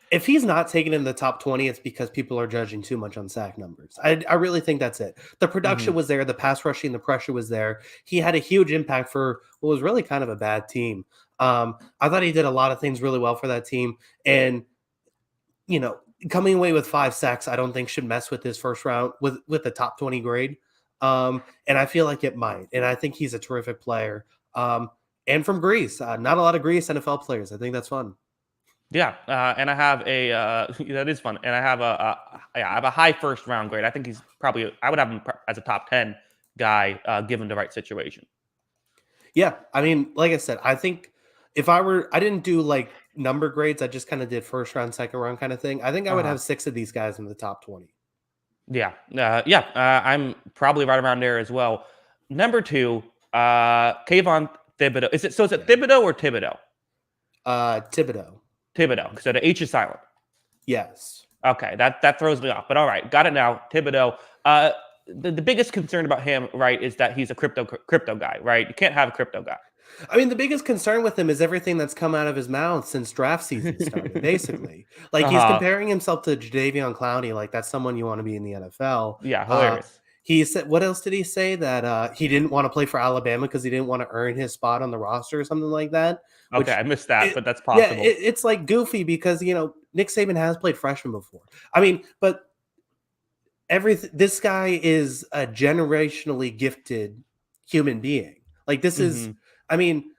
if he's not taken in the top 20, it's because people are judging too much on sack numbers. I really think that's it. The production was there. The pass rushing, the pressure was there. He had a huge impact for what was really kind of a bad team. I thought he did a lot of things really well for that team. And, coming away with 5 sacks, I don't think should mess with his first round with the top 20 grade. And I feel like it might. And I think he's a terrific player. And from Greece, not a lot of Greece NFL players. I think that's fun. Yeah, and I have that is fun, and I have I have a high first round grade. I think he's probably, I would have him as a top 10 guy given the right situation. Yeah, I mean, like I said, I think I didn't do like number grades. I just kind of did first round, second round kind of thing. I think I would have 6 of these guys in the top 20. Yeah, I'm probably right around there as well. Number 2, Kayvon Thibodeau. Is it Thibodeau or Thibodeau? Thibodeau. Thibodeau. So the H is silent. Yes. Okay, that throws me off. But all right, got it now. Thibodeau. The biggest concern about him, right, is that he's a crypto guy, right? You can't have a crypto guy. I mean, the biggest concern with him is everything that's come out of his mouth since draft season started, basically. Like, he's Uh-huh. comparing himself to Jadeveon Clowney, like that's someone you want to be in the NFL. Yeah, hilarious. He said, what else did he say? That he didn't want to play for Alabama because he didn't want to earn his spot on the roster or something like that. Okay, Which, I missed that, but that's yeah, possible. it's like goofy because, Nick Saban has played freshman before. I mean, but this guy is a generationally gifted human being. Like, this is, Mhm. I mean,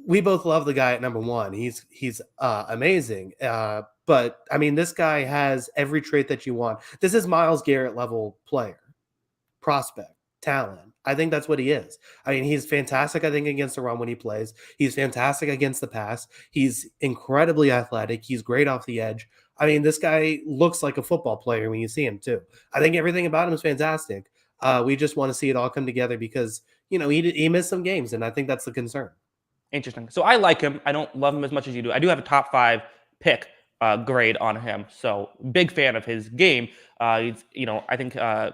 we both love the guy at number one. He's amazing. But I mean, this guy has every trait that you want. This is Myles Garrett level player, prospect, talent. I think that's what he is. I mean, he's fantastic, I think, against the run when he plays. He's fantastic against the pass. He's incredibly athletic. He's great off the edge. I mean, this guy looks like a football player when you see him, too. I think everything about him is fantastic. We just want to see it all come together because, he missed some games, and I think that's the concern. Interesting. So I like him. I don't love him as much as you do. I do have a top 5 pick grade on him. So big fan of his game. He's, I think I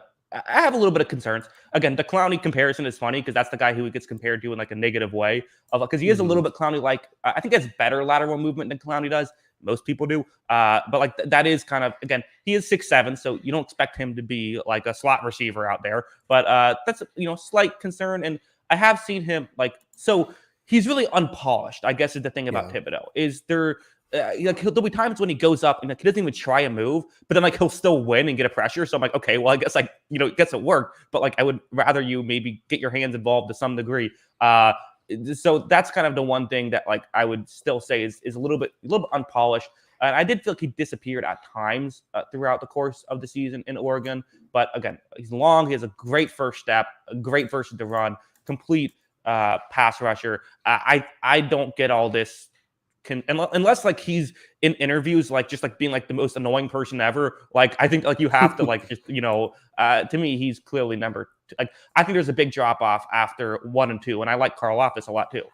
have a little bit of concerns. Again, the Clowney comparison is funny because that's the guy who gets compared to in like a negative way of because he is a little bit Clowney like. I think he has better lateral movement than Clowney does. Most people do. But like that is kind of, again, he is 6'7", so you don't expect him to be like a slot receiver out there. But that's, slight concern. And I have seen him so he's really unpolished, I guess, is the thing about Thibodeau. Is there there'll be times when he goes up and he doesn't even try a move, but then he'll still win and get a pressure. So I'm like, okay, well, I guess it gets it work, but I would rather you maybe get your hands involved to some degree. So that's kind of the one thing that I would still say is a little bit unpolished. And I did feel like he disappeared at times throughout the course of the season in Oregon. But again, he's long. He has a great first step, a great version to run, complete pass rusher. I don't get all this unless he's in interviews just being the most annoying person ever. I think you have to just to me he's clearly number two. I think there's a big drop off after 1 and 2, and I like Carl Office a lot too.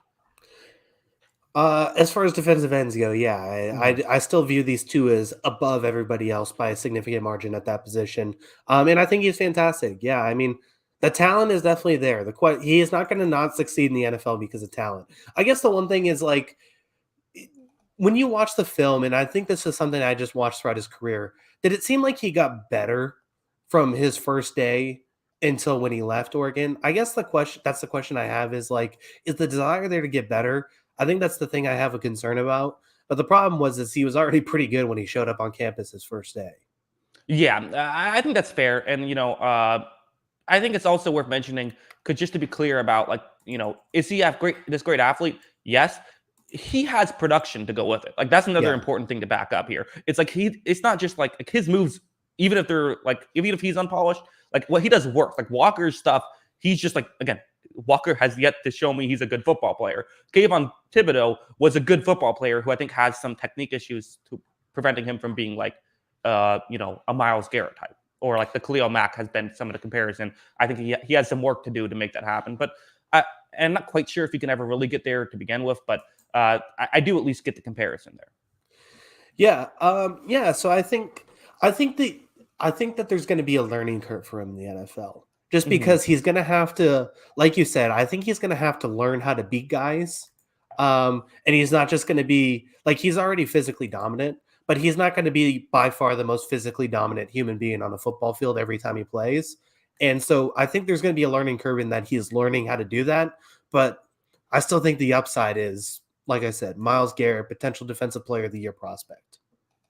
As far as defensive ends go, yeah, I still view these two as above everybody else by a significant margin at that position. And I think he's fantastic. Yeah, I mean, the talent is definitely there. He is not going to not succeed in the NFL because of talent. I guess the one thing is when you watch the film, and I think this is something I just watched throughout his career, did it seem like he got better from his first day until when he left Oregon? I guess that's the question I have is is the desire there to get better? I think that's the thing I have a concern about. But the problem is he was already pretty good when he showed up on campus his first day. Yeah, I think that's fair. And, I think it's also worth mentioning, because just to be clear about, is he this great athlete? Yes. He has production to go with it. That's another important thing to back up here. It's it's not just his moves, even if they're even if he's unpolished, what he does work. Walker's stuff, he's just again, Walker has yet to show me he's a good football player. Kayvon Thibodeau was a good football player who I think has some technique issues to preventing him from being a Myles Garrett type, or the Khalil Mack has been some of the comparison. I think he has some work to do to make that happen. But I'm not quite sure if he can ever really get there to begin with, but I do at least get the comparison there. Yeah. Yeah. So I think that there's going to be a learning curve for him in the NFL. Just because he's going to have to, like you said, I think he's going to have to learn how to beat guys. And he's not just going to be he's already physically dominant, but he's not going to be by far the most physically dominant human being on a football field every time he plays. And so I think there's going to be a learning curve in that he's learning how to do that. But I still think the upside is, like I said, Myles Garrett, potential defensive player of the year prospect.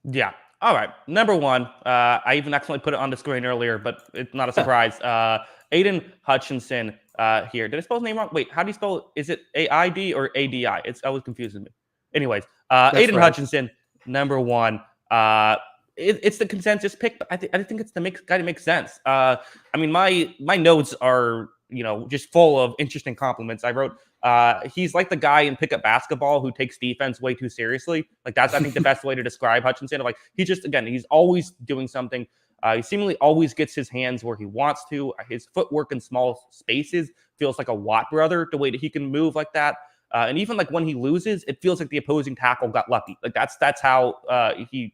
Yeah. All right. Number 1, I even accidentally put it on the screen earlier, but it's not a surprise. Aiden Hutchinson here. Did I spell his name wrong? Wait, how do you spell it? Is it A-I-D or A-D-I? It's always confusing me. Anyways, Aiden Hutchinson, number 1. It's the consensus pick, but I think it's the guy that makes sense. I mean, my notes are just full of interesting compliments. I wrote he's like the guy in pickup basketball who takes defense way too seriously. That's I think the best way to describe Hutchinson. He just, again, he's always doing something. He seemingly always gets his hands where he wants to. His footwork in small spaces feels like a Watt brother, the way that he can move like that. And even like when he loses, it feels like the opposing tackle got lucky. Like that's how he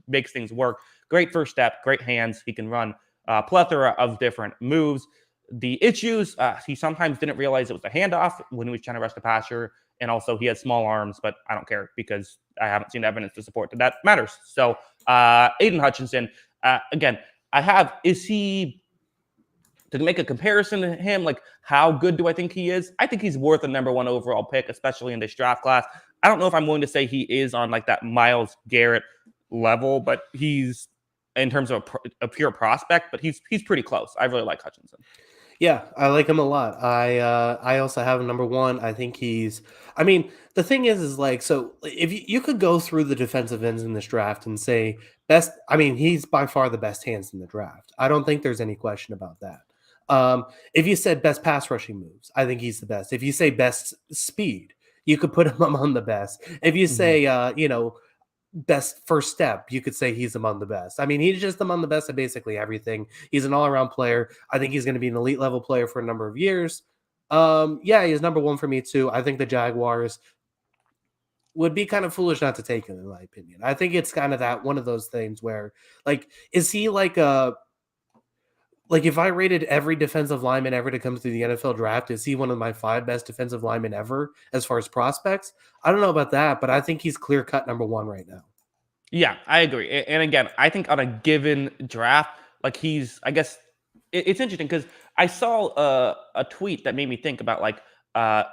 makes things work. Great first step, great hands. He can run a plethora of different moves. The issues, he sometimes didn't realize it was a handoff when he was trying to rush the passer. And also, he has small arms, but I don't care because I haven't seen evidence to support that matters. So, Aiden Hutchinson, again, is he, to make a comparison to him, like how good do I think he is? I think he's worth a number 1 overall pick, especially in this draft class. I don't know if I'm willing to say he is on like that Myles Garrett level, but he's in terms of a pure prospect, but he's pretty close. I really like Hutchinson. Yeah, I like him a lot. I also have him number 1. I think he's. I mean, the thing is like, so if you could go through the defensive ends in this draft and say best. I mean, he's by far the best hands in the draft. I don't think there's any question about that. If you said best pass rushing moves, I think he's the best. If you say best speed, you could put him among the best. If you say, best first step, you could say he's among the best. I mean, he's just among the best at basically everything. He's an all-around player. I think he's going to be an elite level player for a number of years. Yeah, he's number 1 for me too. I think the Jaguars would be kind of foolish not to take him, in my opinion. I think it's kind of that one of those things where, like, is he like if I rated every defensive lineman ever to come through the NFL draft, is he one of my 5 best defensive linemen ever as far as prospects? I don't know about that, but I think he's clear cut number 1 right now. Yeah, I agree. And again, I think on a given draft, like I guess it's interesting because I saw a tweet that made me think about like,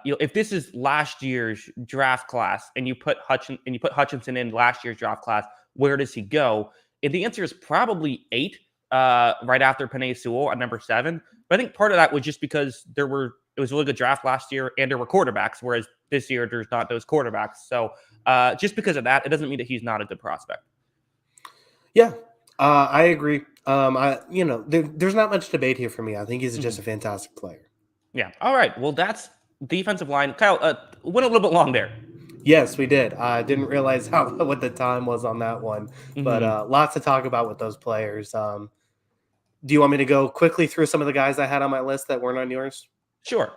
if this is last year's draft class and you put Hutchinson in last year's draft class, where does he go? And the answer is probably 8, right after Penei Sewell at number 7. But I think part of that was just because it was a really good draft last year and there were quarterbacks, whereas this year there's not those quarterbacks. So just because of that, it doesn't mean that he's not a good prospect. Yeah, I agree. There's not much debate here for me. I think he's just a fantastic player. Yeah. All right. Well, that's defensive line. Kyle, went a little bit long there. Yes, we did. I didn't realize what the time was on that one, but lots to talk about with those players. Do you want me to go quickly through some of the guys I had on my list that weren't on yours? Sure.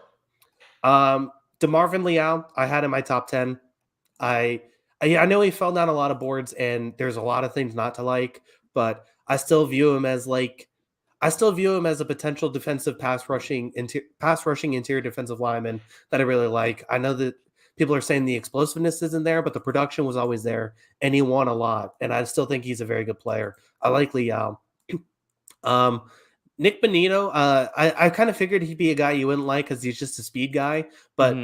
DeMarvin Leal, I had in my top 10. I know he fell down a lot of boards, and there's a lot of things not to like, but I still view him as a potential defensive pass rushing interior defensive lineman that I really like. I know that people are saying the explosiveness isn't there, but the production was always there, and he won a lot. And I still think he's a very good player. I like Leal. Nick Bonito, I kind of figured he'd be a guy you wouldn't like because he's just a speed guy, but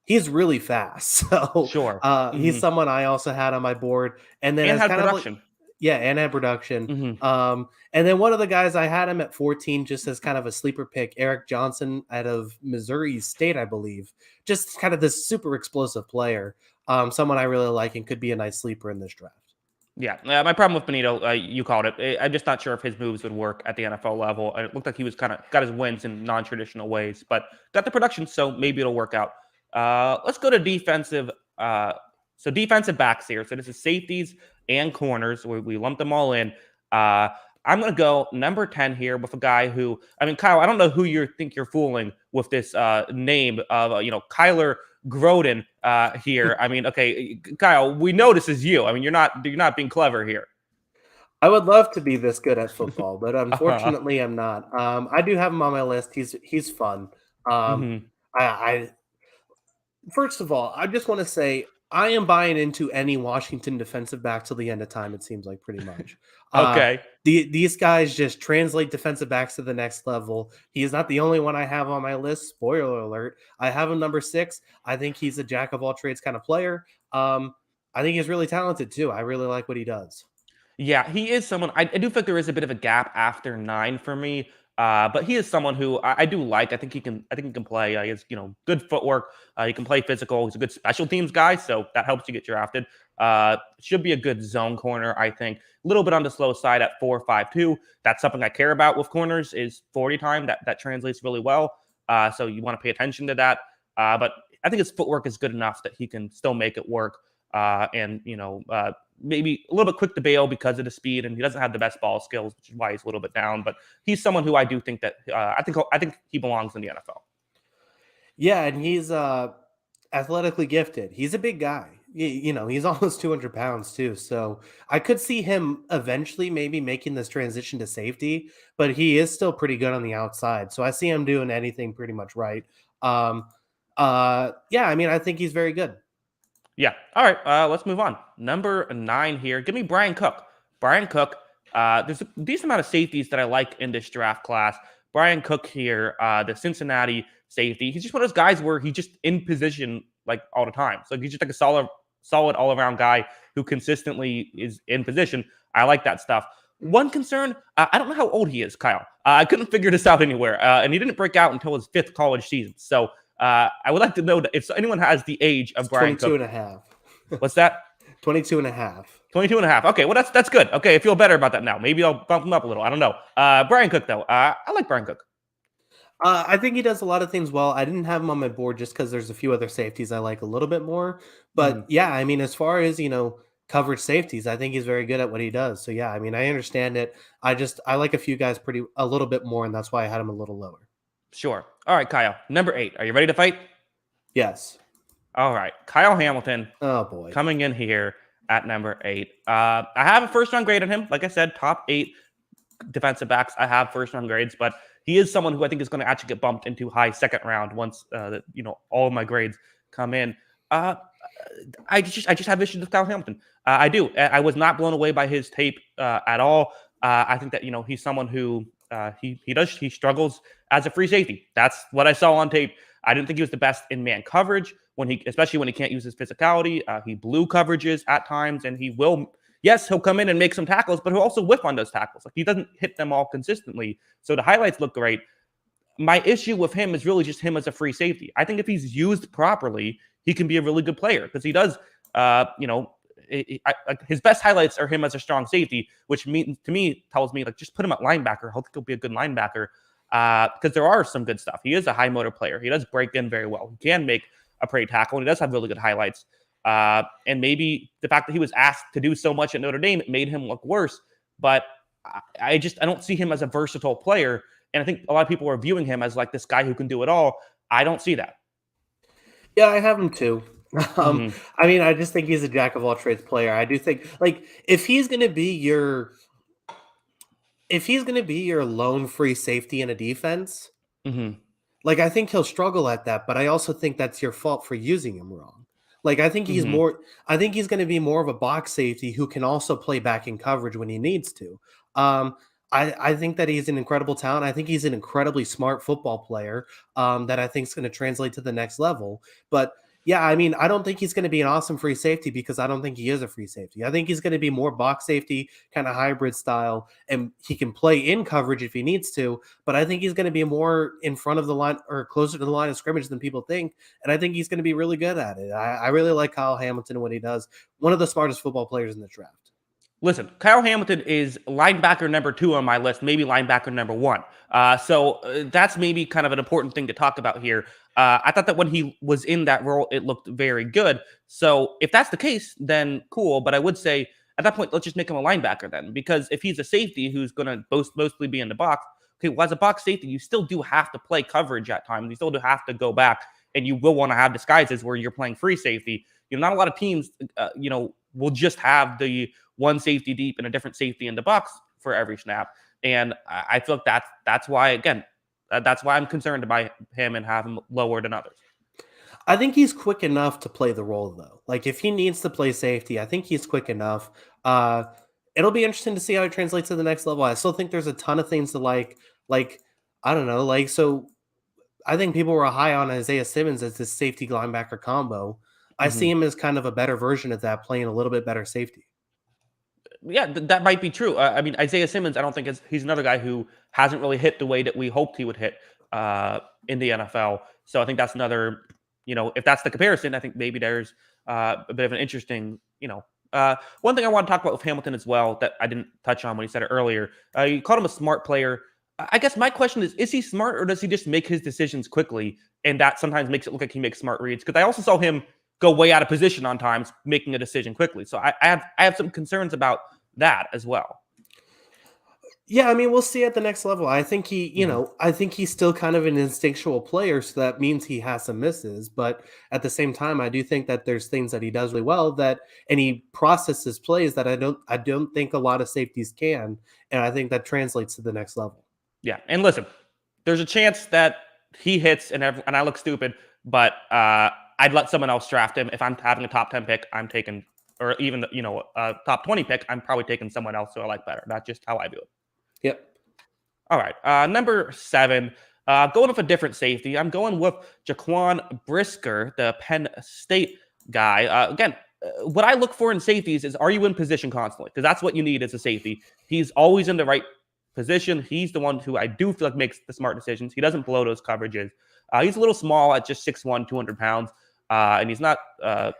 he's really fast. So Sure. He's someone I also had on my board. And then had production. And had production. And then one of the guys I had him at 14 just as kind of a sleeper pick, Eric Johnson out of Missouri State, I believe. Just kind of this super explosive player. Someone I really like and could be a nice sleeper in this draft. Yeah, my problem with Benito, you called it. I'm just not sure if his moves would work at the NFL level. It looked like he was kind of got his wins in non-traditional ways, but got the production, so maybe it'll work out. Let's go to defensive. So defensive backs here. So this is safeties and corners. We lumped them all in. I'm going to go number 10 here with a guy who, I mean, Kyle, I don't know who you think you're fooling with this name of, Kyler Grodin here. I mean, okay, Kyle, we know this is you. I mean, you're not being clever here. I would love to be this good at football, but unfortunately I'm not. I do have him on my list. He's fun. I first of all, I just want to say I am buying into any Washington defensive back till the end of time. It seems like pretty much. Okay. These guys just translate defensive backs to the next level. He is not the only one I have on my list. Spoiler alert. I have him number 6. I think he's a jack of all trades kind of player. I think he's really talented too. I really like what he does. Yeah, he is someone I do think there is a bit of a gap after 9 for me. But he is someone who I do like. I think he can play. He has, good footwork. He can play physical. He's a good special teams guy, so that helps you get drafted. Should be a good zone corner, I think. A little bit on the slow side at 4.52. That's something I care about with corners is 40 time. That translates really well. So you want to pay attention to that. But I think his footwork is good enough that he can still make it work. Maybe a little bit quick to bail because of the speed, and he doesn't have the best ball skills, which is why he's a little bit down. But he's someone who I do think that I think he belongs in the NFL. Yeah, and he's athletically gifted. He's a big guy. He's almost 200 pounds too. So I could see him eventually maybe making this transition to safety, but he is still pretty good on the outside. So I see him doing anything pretty much right. Um, yeah, I mean, I think he's very good. Yeah. All right. Let's move on. Number 9 here. Give me Brian Cook. Brian Cook. There's a decent amount of safeties that I like in this draft class. Brian Cook here, the Cincinnati safety. He's just one of those guys where he's just in position like all the time. So he's just like a solid all around guy who consistently is in position. I like that stuff. One concern, I don't know how old he is, Kyle. I couldn't figure this out anywhere, and he didn't break out until his 5th college season. So I would like to know that if anyone has the age of Brian 22 Cook. and a half. What's that? 22 and a half. 22 and a half. Okay, well, that's good. Okay, I feel better about that now. Maybe I'll bump him up a little. I don't know. Brian Cook, though. I like Brian Cook. I think he does a lot of things well. I didn't have him on my board just because there's a few other safeties I like a little bit more. But Mhm. yeah, I mean, as far as coverage safeties, I think he's very good at what he does. So yeah, I mean, I understand it. I like a few guys a little bit more, and that's why I had him a little lower. Sure. All right, Kyle. Number 8. Are you ready to fight? Yes. All right. Kyle Hamilton Oh boy. coming in here at number 8. I have a first round grade on him. Like I said, top 8 defensive backs. I have first round grades, but he is someone who I think is going to actually get bumped into high second round once all of my grades come in. I just have issues with Kyle Hamilton. I do. I was not blown away by his tape at all. I think that he's someone who he struggles as a free safety. That's what I saw on tape. I didn't think he was the best in man coverage especially when he can't use his physicality. He blew coverages at times, and he will. Yes, he'll come in and make some tackles, but he'll also whiff on those tackles. Like he doesn't hit them all consistently. So the highlights look great. My issue with him is really just him as a free safety. I think if he's used properly, he can be a really good player because he does. His best highlights are him as a strong safety, which tells me like just put him at linebacker. I think he'll be a good linebacker because there are some good stuff. He is a high motor player. He does break in very well. He can make a pretty tackle, and he does have really good highlights. And maybe the fact that he was asked to do so much at Notre Dame made him look worse. But I don't see him as a versatile player. And I think a lot of people are viewing him as like this guy who can do it all. I don't see that. Yeah, I have him too. Mhm. I mean, I just think he's a jack of all trades player. I do think like if he's gonna be your lone free safety in a defense, Mhm. like I think he'll struggle at that, but I also think that's your fault for using him wrong. Like Mhm. I think he's going to be more of a box safety who can also play back in coverage when he needs to. I think that he's an incredible talent. I think he's an incredibly smart football player that I think is going to translate to the next level. But yeah, I mean, I don't think he's going to be an awesome free safety because I don't think he is a free safety. I think he's going to be more box safety, kind of hybrid style, and he can play in coverage if he needs to. But I think he's going to be more in front of the line or closer to the line of scrimmage than people think. And I think he's going to be really good at it. I really like Kyle Hamilton and what he does. One of the smartest football players in the draft. Listen, Kyle Hamilton is linebacker number 2 on my list, maybe linebacker number 1. So that's maybe kind of an important thing to talk about here. I thought that when he was in that role, it looked very good. So if that's the case, then cool. But I would say at that point, let's just make him a linebacker then, because if he's a safety who's going to mostly be in the box, okay, well, as a box safety, you still do have to play coverage at times. You still do have to go back, and you will want to have disguises where you're playing free safety. Not a lot of teams, will just have the one safety deep and a different safety in the box for every snap. And I feel like that's why, again, that's why I'm concerned by him and have him lower than others. I think he's quick enough to play the role, though. Like if he needs to play safety, I think he's quick enough. Uh, it'll be interesting to see how it translates to the next level. I still think there's a ton of things to like. Like I don't know, like so. I think people were high on Isaiah Simmons as this safety linebacker combo. I Mhm. see him as kind of a better version of that, playing a little bit better safety. Yeah, that might be true. I mean, Isaiah Simmons, I don't think he's another guy who hasn't really hit the way that we hoped he would hit in the NFL. So I think that's another, if that's the comparison, I think maybe there's a bit of an interesting, one thing I want to talk about with Hamilton as well that I didn't touch on when he said it earlier. You called him a smart player. I guess my question is he smart or does he just make his decisions quickly? And that sometimes makes it look like he makes smart reads. Because I also saw him go way out of position on times, making a decision quickly. So I have some concerns about that as well. Yeah, I mean, we'll see at the next level. I think I think he's still kind of an instinctual player, so that means he has some misses. But at the same time, I do think that there's things that he does really well and he processes plays that I don't think a lot of safeties can, and I think that translates to the next level. Yeah, and listen, there's a chance that he hits and I look stupid, but I'd let someone else draft him. If I'm having a top 10 pick, I'm taking, or even a top 20 pick, I'm probably taking someone else who I like better. That's just how I do it. Yep. All right, number 7. Going with a different safety, I'm going with Jaquan Brisker, the Penn State guy. Again, what I look for in safeties is, are you in position constantly? Because that's what you need as a safety. He's always in the right position. He's the one who I do feel like makes the smart decisions. He doesn't blow those coverages. He's a little small at just 6'1", 200 pounds, and he's not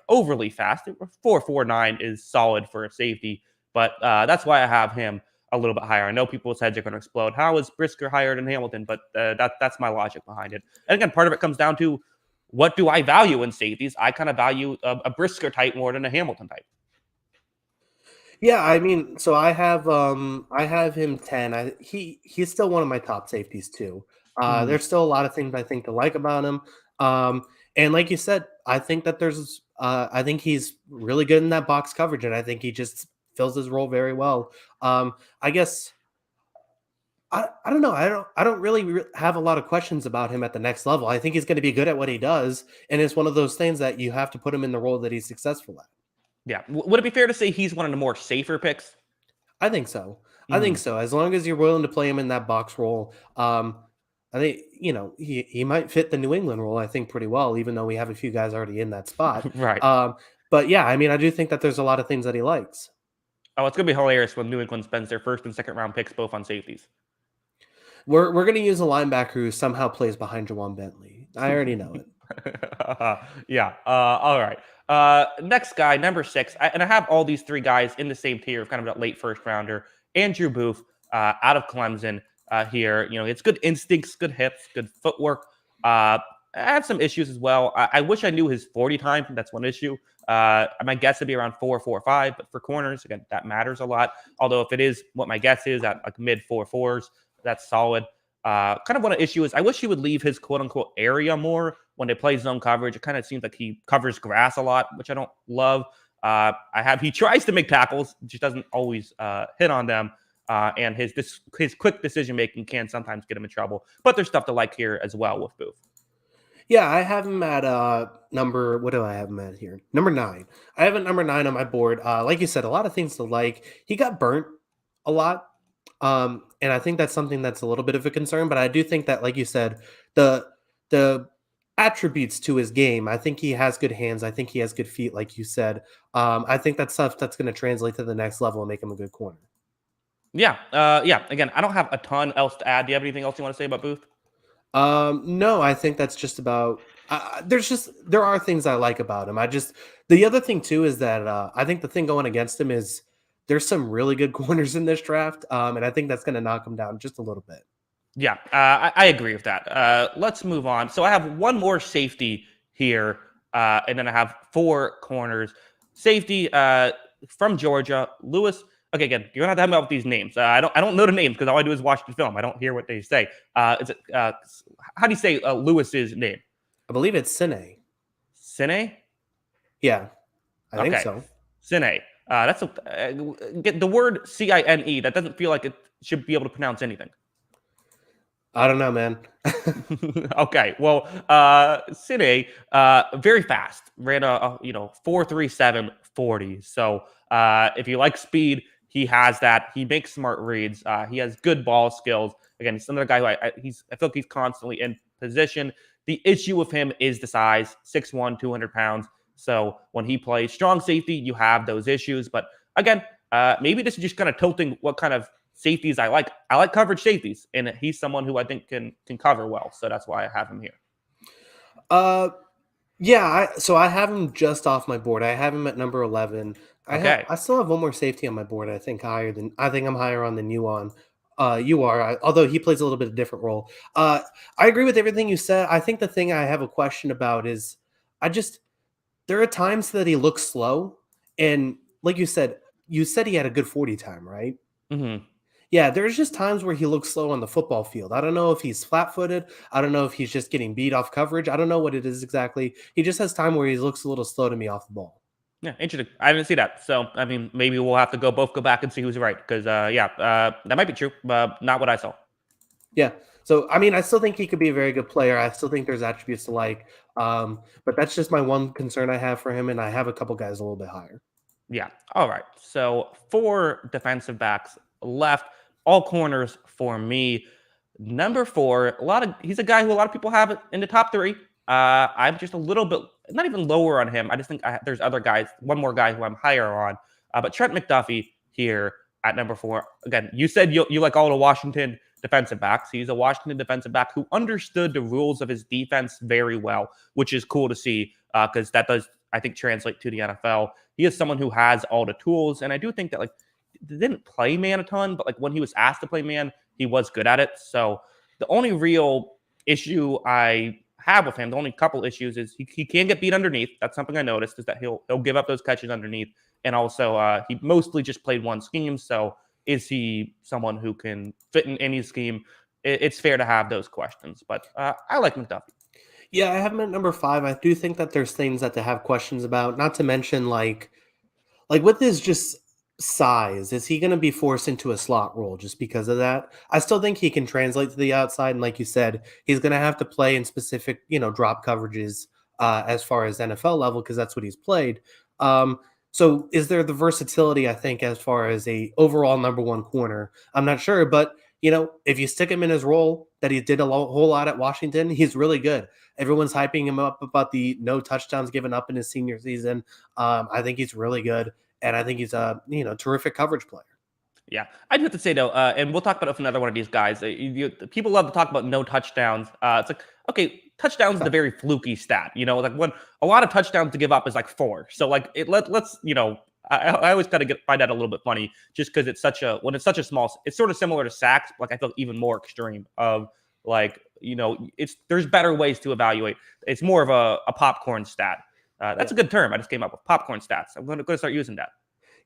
overly fast. 4.49 is solid for a safety, but that's why I have him a little bit higher. I know people's heads are going to explode. How is Brisker higher than Hamilton? But that's my logic behind it. And again, part of it comes down to, what do I value in safeties? I kind of value a Brisker type more than a Hamilton type. Yeah, I mean, so I have him 10. He's still one of my top safeties too. Mhm. There's still a lot of things I think to like about him. And like you said, I think that I think he's really good in that box coverage, and I think he just fills his role very well. I guess I don't know. I don't really have a lot of questions about him at the next level. I think he's going to be good at what he does, and it's one of those things that you have to put him in the role that he's successful at. Yeah. Would it be fair to say he's one of the more safer picks? I think so. I think Mhm. so. As long as you're willing to play him in that box role, I think he might fit the New England role. I think pretty well, even though we have a few guys already in that spot. Right. But yeah, I mean, I do think that there's a lot of things that he likes. Oh, it's gonna be hilarious when New England spends their first and second round picks both on safeties. We're gonna use a linebacker who somehow plays behind Jawan Bentley. I already know it. Yeah. All right. Next guy, number 6, and I have all these 3 guys in the same tier of kind of that late first rounder. Andrew Booth, out of Clemson. Here, it's good instincts, good hips, good footwork. I have some issues as well. I wish I knew his 40 time. That's one issue. My guess would be around 4.45, but for corners, again, that matters a lot. Although if it is what my guess is at like mid 4.4s, that's solid. Kind of what an issue is, I wish he would leave his quote unquote area more when they play zone coverage. It kind of seems like he covers grass a lot, which I don't love. He tries to make tackles, just doesn't always hit on them. And his quick decision making can sometimes get him in trouble. But there's stuff to like here as well with Booth. Yeah, I have him at number. What do I have him at here? Number 9. I have it number 9 on my board. Like you said, a lot of things to like. He got burnt a lot, and I think that's something that's a little bit of a concern. But I do think that, like you said, the the attributes to his game. I think he has good hands. I think he has good feet, like you said. I think that's stuff that's going to translate to the next level and make him a good corner. Yeah. Yeah. Again, I don't have a ton else to add. Do you have anything else you want to say about Booth? No, I think that's just about. There are things I like about him. The other thing too is that I think the thing going against him is there's some really good corners in this draft, and I think that's going to knock him down just a little bit. Yeah, I agree with that. Let's move on. So I have one more safety here, and then I have 4 corners. Safety from Georgia, Lewis. Okay, again, you're gonna have to help me out with these names. I don't know the names because all I do is watch the film. I don't hear what they say. Is it how do you say Lewis's name? I believe it's Sine. Sine? Yeah, I think Okay, so. Sine. That's get the word Cine. That doesn't feel like it should be able to pronounce anything. I don't know, man. Okay, well, Cine, very fast, ran a 4.37 40. So if you like speed, he has that. He makes smart reads. He has good ball skills. Again, he's another guy who I feel like he's constantly in position. The issue with him is the size, 6'1", 200 pounds. So when he plays strong safety, you have those issues. But again, maybe this is just kind of tilting what kind of safeties I like. I like coverage safeties, and he's someone who I think can cover well. So that's why I have him here. Uh, yeah. So I have him just off my board. I have him at number 11. Okay. I still have one more safety on my board. I think I'm higher on than you on. You are, although he plays a little bit of a different role. I agree with everything you said. I think the thing I have a question about is I just there are times that he looks slow, and like you said he had a good 40 time, right? Hmm. Yeah, there's just times where he looks slow on the football field. I don't know if he's flat-footed. I don't know if he's just getting beat off coverage. I don't know what it is exactly. He just has time where he looks a little slow to me off the ball. Yeah, interesting. I didn't see that. So, I mean, maybe we'll have to both go back and see who's right. Because, that might be true, but not what I saw. Yeah. So, I mean, I still think he could be a very good player. I still think there's attributes to like, but that's just my one concern I have for him, and I have a couple guys a little bit higher. Yeah. All right. So, 4 defensive backs left, all corners for me. Number 4, he's a guy who a lot of people have in the top 3. I'm just a little bit, not even lower on him. I just think there's other guys, one more guy who I'm higher on. But Trent McDuffie here at number 4. Again, you said you like all the Washington defensive backs. He's a Washington defensive back who understood the rules of his defense very well, which is cool to see because that does, I think, translate to the NFL. He is someone who has all the tools, and I do think that like he didn't play man a ton, but like when he was asked to play man, he was good at it. So the only real issue I have with him, the only couple issues is he can get beat underneath. That's something I noticed is that he'll give up those catches underneath, and also he mostly just played one scheme. So is he someone who can fit in any scheme? It's fair to have those questions, but I like McDuffie. Yeah, I have him at number 5. I do think that there's things that to have questions about. Not to mention like with his just size, is he going to be forced into a slot role just because of that? I still think he can translate to the outside, and like you said, he's going to have to play in specific, drop coverages as far as NFL level because that's what he's played. So is there the versatility? I think as far as a overall number 1 corner, I'm not sure, but if you stick him in his role that he did a whole lot at Washington, he's really good. Everyone's hyping him up about the no touchdowns given up in his senior season. I think he's really good, and I think he's a terrific coverage player. Yeah, I do have to say though, and we'll talk about it with another one of these guys. People love to talk about no touchdowns. It's like, okay, touchdowns is a very fluky stat. Like when a lot of touchdowns to give up is like 4. So like let's I always kind of find that a little bit funny, just because it's such a small. It's sort of similar to sacks, but like I feel even more extreme of like there's better ways to evaluate. It's more of a popcorn stat. That's a good term. I just came up with popcorn stats. I'm going to start using that.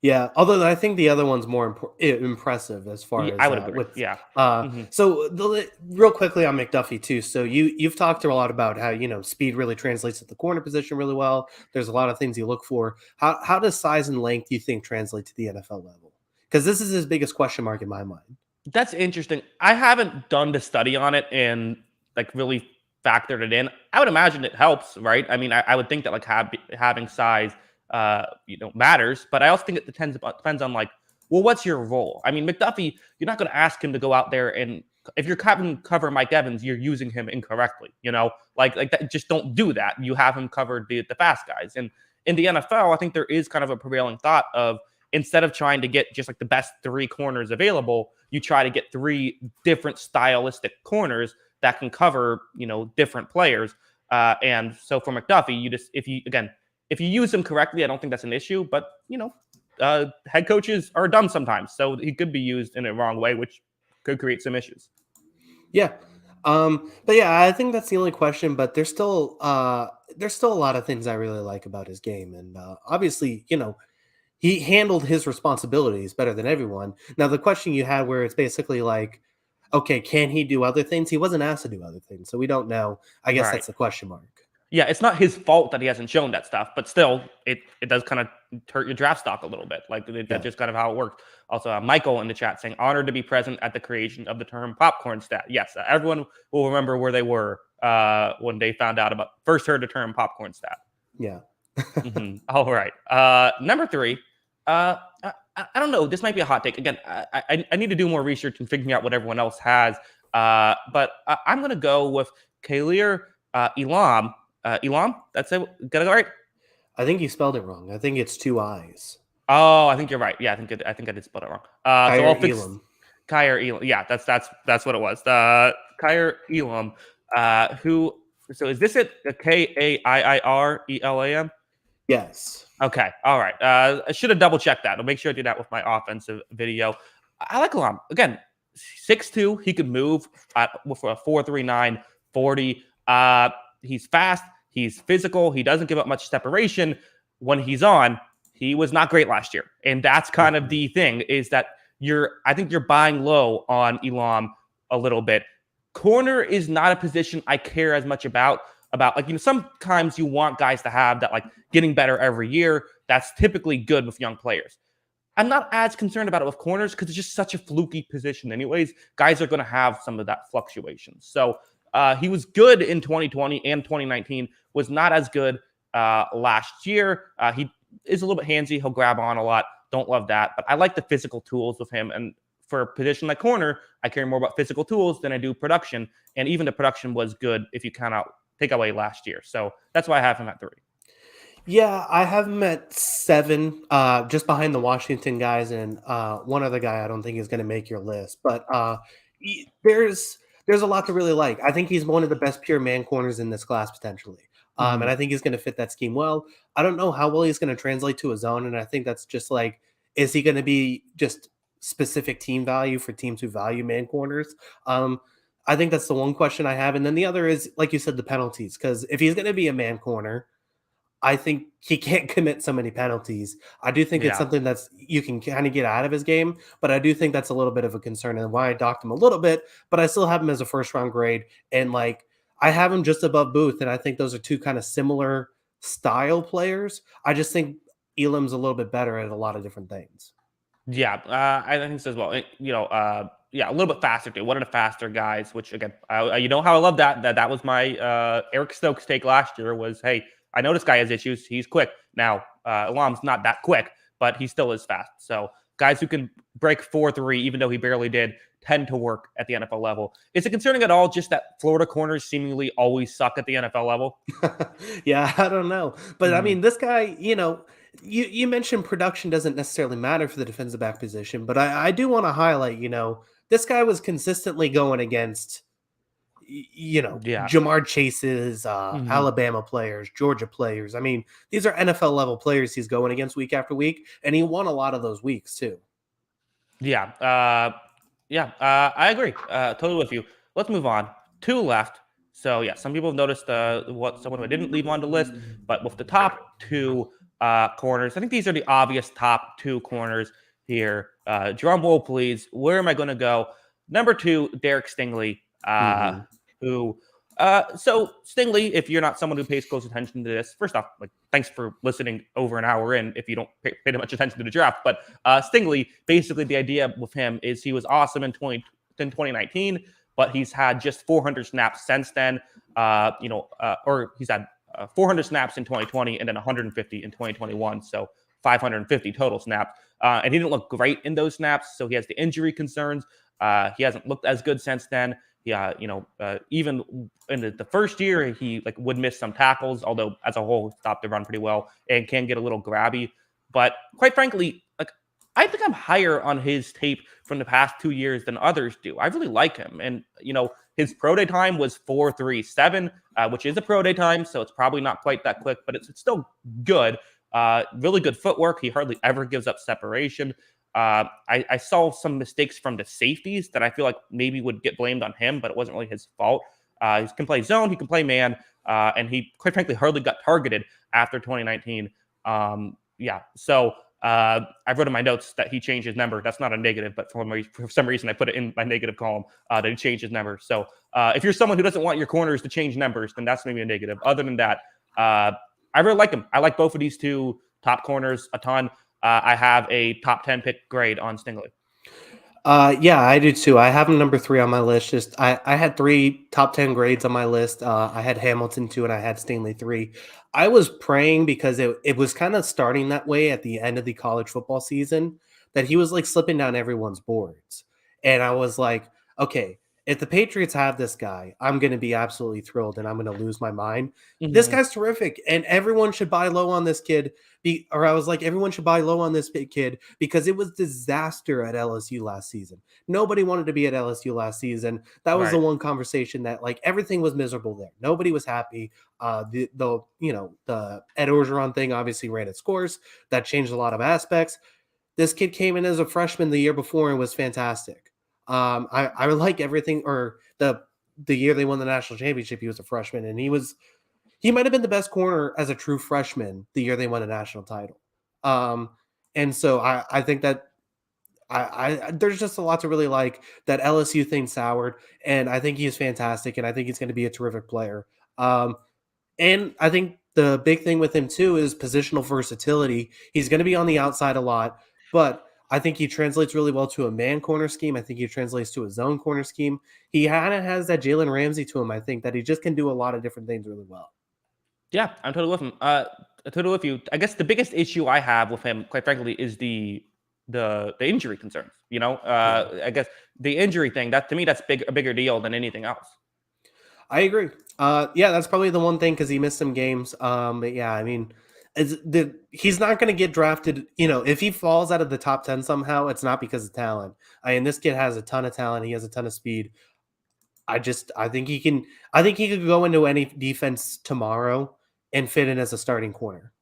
Yeah, although I think the other one's more impressive as far Yeah, as I would agree. Yeah. Mhm. So real quickly on McDuffie too. So you've talked a lot about how speed really translates at the corner position really well. There's a lot of things you look for. How does size and length you think translate to the NFL level? Because this is his biggest question mark in my mind. That's interesting. I haven't done the study on it and like really factored it in. I would imagine it helps, right? I mean, I would think that like having size, matters, but I also think it depends on like, well, what's your role? I mean, McDuffie, you're not going to ask him to go out there and if you're having cover Mike Evans, you're using him incorrectly. Like that. Just don't do that. You have him cover the fast guys, and in the NFL, I think there is kind of a prevailing thought of instead of trying to get just like the best 3 corners available, you try to get 3 different stylistic corners that can cover, different players. And so for McDuffie, if you use him correctly, I don't think that's an issue. But head coaches are dumb sometimes, so he could be used in a wrong way, which could create some issues. Yeah. But yeah, I think that's the only question. But there's still a lot of things I really like about his game, and obviously, he handled his responsibilities better than everyone. Now, the question you had where it's basically like, okay, can he do other things? He wasn't asked to do other things, so we don't know. I guess Right. that's the question mark. Yeah, it's not his fault that he hasn't shown that stuff, but still, it does kind of hurt your draft stock a little bit. Like that's just kind of how it worked. Also, Michael in the chat saying, "Honored to be present at the creation of the term popcorn stat." Yes, everyone will remember where they were when they found out first heard the term popcorn stat. Yeah. All right, number 3. I don't know. This might be a hot take. Again, I need to do more research and figuring out what everyone else has. But I'm going to go with Kaiir Elam. Elam, that's it. Got it right? I think you spelled it wrong. I think it's 2 I's. Oh, I think you're right. Yeah, I think I did spell it wrong. So I'll fix Elam. Kaiir Elam. Yeah, that's what it was. Kaiir Elam. So is this it? Kaiir Elam? Yes. Okay. All right. I should have double checked that. I'll make sure I do that with my offensive video. I like Elam. Again, 6'2". He could move for a 4.39 40. He's fast. He's physical. He doesn't give up much separation. When he's on, he was not great last year. And that's kind of the thing is that I think you're buying low on Elam a little bit. Corner is not a position I care as much about. Like, sometimes you want guys to have that, like, getting better every year. That's typically good with young players. I'm not as concerned about it with corners because it's just such a fluky position. Anyways, guys are going to have some of that fluctuation. So he was good in 2020 and 2019. Was not as good last year. He is a little bit handsy. He'll grab on a lot. Don't love that, but I like the physical tools with him. And for a position like corner, I care more about physical tools than I do production. And even the production was good if you kind of take away last year. So that's why I have him at 3. Yeah, I have him at 7, just behind the Washington guys, and one other guy I don't think is going to make your list. But there's a lot to really like. I think he's one of the best pure man corners in this class potentially, and I think he's going to fit that scheme well. I don't know how well he's going to translate to a zone, and I think that's just like, is he going to be just specific team value for teams who value man corners? I think that's the one question I have, and then the other is, like you said, the penalties. Because if he's going to be a man corner, I think he can't commit so many penalties. I do think it's Yeah. something that's you can kind of get out of his game, but I do think that's a little bit of a concern and why I docked him a little bit, but I still have him as a first round grade. And like I have him just above Booth, and I think those are two kind of similar style players. I just think Elam's a little bit better at a lot of different things. Yeah, I think so as well. Yeah, a little bit faster too. One of the faster guys, which again, you know how I love that. That was my Eric Stokes take last year. Was, hey, I know this guy has issues. He's quick. Now, Elam's not that quick, but he still is fast. So guys who can break 4.3, even though he barely did, tend to work at the NFL level. Is it concerning at all just that Florida corners seemingly always suck at the NFL level? Yeah, I don't know. But I Mhm. mean, this guy, you mentioned production doesn't necessarily matter for the defensive back position, but I do want to highlight, this guy was consistently going against, Yeah. Jamar Chase's, Mhm. Alabama players, Georgia players. I mean, these are NFL level players he's going against week after week, and he won a lot of those weeks too. Yeah. Yeah. I agree. Totally with you. Let's move on. 2 left. So yeah, some people have noticed what someone who I didn't leave on the list, but with the top 2 corners, I think these are the obvious top 2 corners here. Drum roll, please. Where am I going to go? Number 2, Derek Stingley, Hmm. who. So Stingley, if you're not someone who pays close attention to this, first off, like, thanks for listening over an hour in. If you don't pay much attention to the draft, but Stingley, basically the idea with him is he was awesome in 2019, but he's had just 400 snaps since then. Or he's had 400 snaps in 2020 and then 150 in 2021. So 550 total snaps. And he didn't look great in those snaps. So he has the injury concerns. He hasn't looked as good since then. Yeah, even in the first year, he like would miss some tackles, although as a whole stopped the run pretty well and can get a little grabby. But quite frankly, like, I think I'm higher on his tape from the past 2 years than others do. I really like him, and his pro day time was 4.37, which is a pro day time, so it's probably not quite that quick, but it's still good. Really good footwork. He hardly ever gives up separation. I saw some mistakes from the safeties that I feel like maybe would get blamed on him, but it wasn't really his fault. He can play zone, he can play man, and he, quite frankly, hardly got targeted after 2019. Yeah, so I wrote in my notes that he changed his number. That's not a negative, but for some reason I put it in my negative column that he changed his number. So if you're someone who doesn't want your corners to change numbers, then that's maybe a negative. Other than that, I really like him. I like both of these 2 top corners a ton. I have a top 10 pick grade on Stingley. Yeah, I do too. I have him number 3 on my list. Just I had 3 top 10 grades on my list. I had Hamilton 2 and I had Stingley 3. I was praying because it was kind of starting that way at the end of the college football season that he was like slipping down everyone's boards. And I was like, okay, if the Patriots have this guy, I'm going to be absolutely thrilled and I'm going to lose my mind. This Mhm. guy's terrific and everyone should buy low on this kid. Or I was like, everyone should buy low on this big kid because it was disaster at LSU last season. Nobody wanted to be at LSU last season. That was the Right. one conversation that like everything was miserable there. Nobody was happy. The Ed Orgeron thing obviously ran its course. That changed a lot of aspects. This kid came in as a freshman the year before and was fantastic. I like everything. Or the year they won the national championship, he was a freshman and he might have been the best corner as a true freshman the year they won a national title. Um, and so I think that There's just a lot to really like. That LSU thing soured, and I think he's fantastic, and I think he's going to be a terrific player. Um, and I think the big thing with him too is positional versatility. He's going to be on the outside a lot, but I think he translates really well to a man corner scheme. I think he translates to a zone corner scheme. He kind of has that Jalen Ramsey to him. I think that he just can do a lot of different things really well. Yeah, I'm totally with him. Totally with you. I guess the biggest issue I have with him, quite frankly, is the injury concerns. Yeah. I guess the injury thing, that to me, that's a bigger deal than anything else. I agree. Yeah, that's probably the one thing because he missed some games. But yeah, I mean, he's not going to get drafted. If he falls out of the top 10 somehow, it's not because of talent. I mean, this kid has a ton of talent. He has a ton of speed. I think he can. I think he could go into any defense tomorrow and fit in as a starting corner.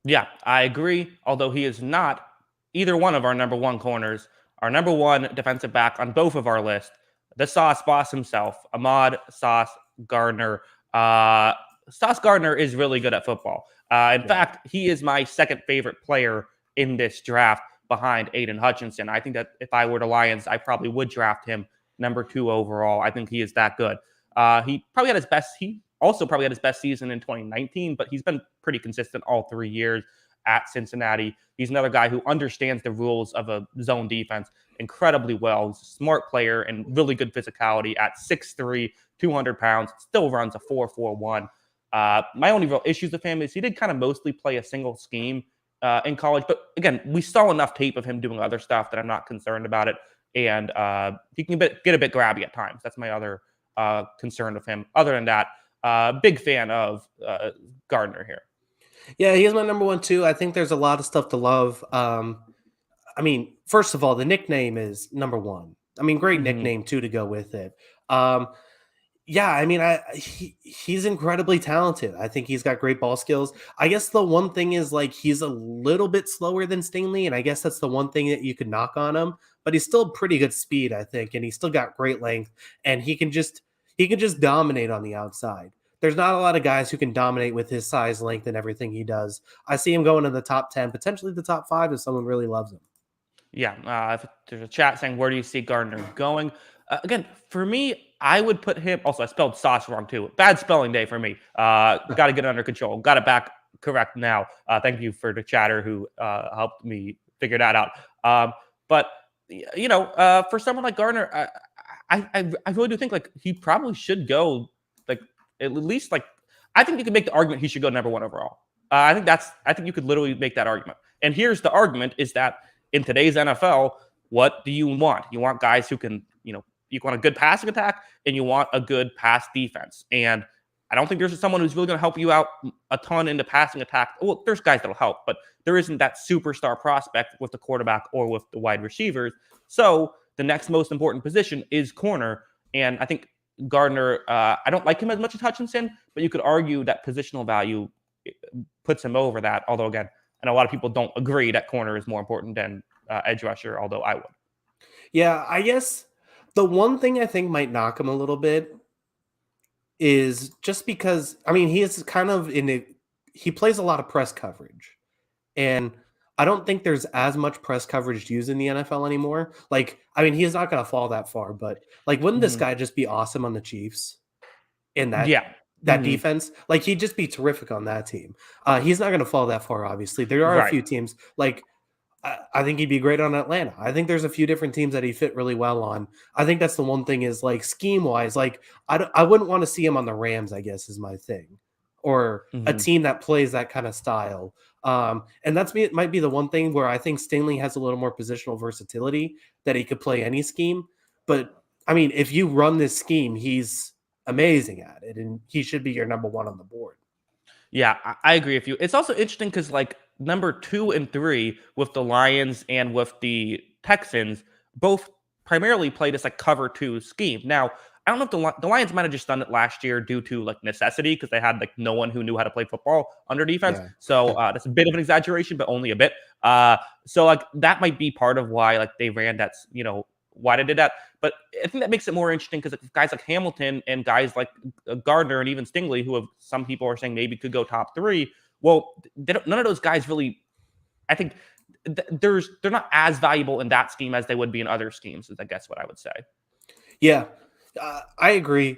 Yeah, I agree. Although he is not either one of our number one corners, our number one defensive back on both of our list, the Sauce Boss himself, Ahmad Sauce Gardner. Sauce Gardner is really good at football. In Yeah. fact, he is my second favorite player in this draft behind Aiden Hutchinson. I think that if I were the Lions, I probably would draft him number 2 overall. I think he is that good. He probably had his best. He also probably had his best season in 2019, but he's been pretty consistent all 3 years at Cincinnati. He's another guy who understands the rules of a zone defense incredibly well. He's a smart player and really good physicality at 6'3", 200 pounds, still runs a 4.41. My only real issues with him is he did kind of mostly play a single scheme in college. But again, we saw enough tape of him doing other stuff that I'm not concerned about it. And he can get a bit grabby at times. That's my other concern with him. Other than that, big fan of Gardner here. Yeah, he is my number one too. I think there's a lot of stuff to love. I mean, first of all, the nickname is number one. I mean, great Mm-hmm. nickname too to go with it. Yeah, I mean, he's incredibly talented. I think he's got great ball skills. I guess the one thing is like he's a little bit slower than Stingley, and I guess that's the one thing that you could knock on him. But he's still pretty good speed, I think, and he's still got great length, and he can just dominate on the outside. There's not a lot of guys who can dominate with his size, length, and everything he does. I see him going in the top 10, potentially the top 5 if someone really loves him. Yeah, if there's a chat saying, where do you see Gardner going? Again, for me, I would put him. Also, I spelled sauce wrong too. Bad spelling day for me. Got to get it under control. Got it back correct now. Thank you for the chatter who helped me figure that out. But for someone like Gardner, I really do think like he probably should go like at least like I think you could make the argument he should go number 1 overall. I think you could literally make that argument. And here's the argument: is that in today's NFL, what do you want? You want guys who can, you want a good passing attack and you want a good pass defense. And I don't think there's someone who's really going to help you out a ton in the passing attack. Well, there's guys that'll help, but there isn't that superstar prospect with the quarterback or with the wide receivers. So the next most important position is corner. And I think Gardner, I don't like him as much as Hutchinson, but you could argue that positional value puts him over that. Although, again, and a lot of people don't agree that corner is more important than edge rusher, although I would. Yeah, I guess the one thing I think might knock him a little bit is just because, I mean, he is kind of he plays a lot of press coverage. And I don't think there's as much press coverage used in the NFL anymore. Like, I mean, he's not going to fall that far, but like, wouldn't this guy just be awesome on the Chiefs in that Yeah. defense? Like, he'd just be terrific on that team. He's not going to fall that far, obviously. There are a Right. few teams like I think he'd be great on Atlanta. I think there's a few different teams that he fit really well on. I think that's the one thing is like scheme wise, like I wouldn't want to see him on the Rams, I guess is my thing, or a team that plays that kind of style. And it might be the one thing where I think Stingley has a little more positional versatility that he could play any scheme. But I mean, if you run this scheme, he's amazing at it, and he should be your number 1 on the board. Yeah, I agree with you. It's also interesting because like number 2 and 3 with the Lions and with the Texans both primarily play this like cover 2 scheme. Now, I don't know if the Lions might have just done it last year due to like necessity because they had like no one who knew how to play football under defense. Yeah. So that's a bit of an exaggeration, but only a bit. So like that might be part of why like they ran that, why they did that. But I think that makes it more interesting because guys like Hamilton and guys like Gardner and even Stingley, who have some people are saying maybe could go top 3. Well, none of those guys really. I think they're not as valuable in that scheme as they would be in other schemes, is I guess what I would say. Yeah, I agree.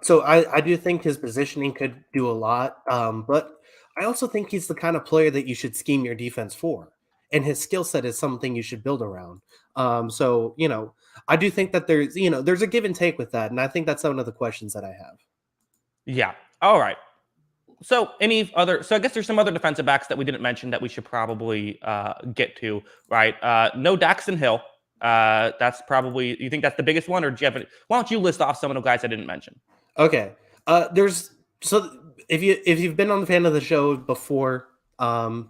So I do think his positioning could do a lot, but I also think he's the kind of player that you should scheme your defense for, and his skill set is something you should build around. So I do think that there's a give and take with that, and I think that's one of the questions that I have. Yeah. All right. So so I guess there's some other defensive backs that we didn't mention that we should probably get to, right? No Daxton Hill. That's probably, you think that's the biggest one, or do you have why don't you list off some of the guys I didn't mention? Okay. There's so if you've been on the fan of the show before, um,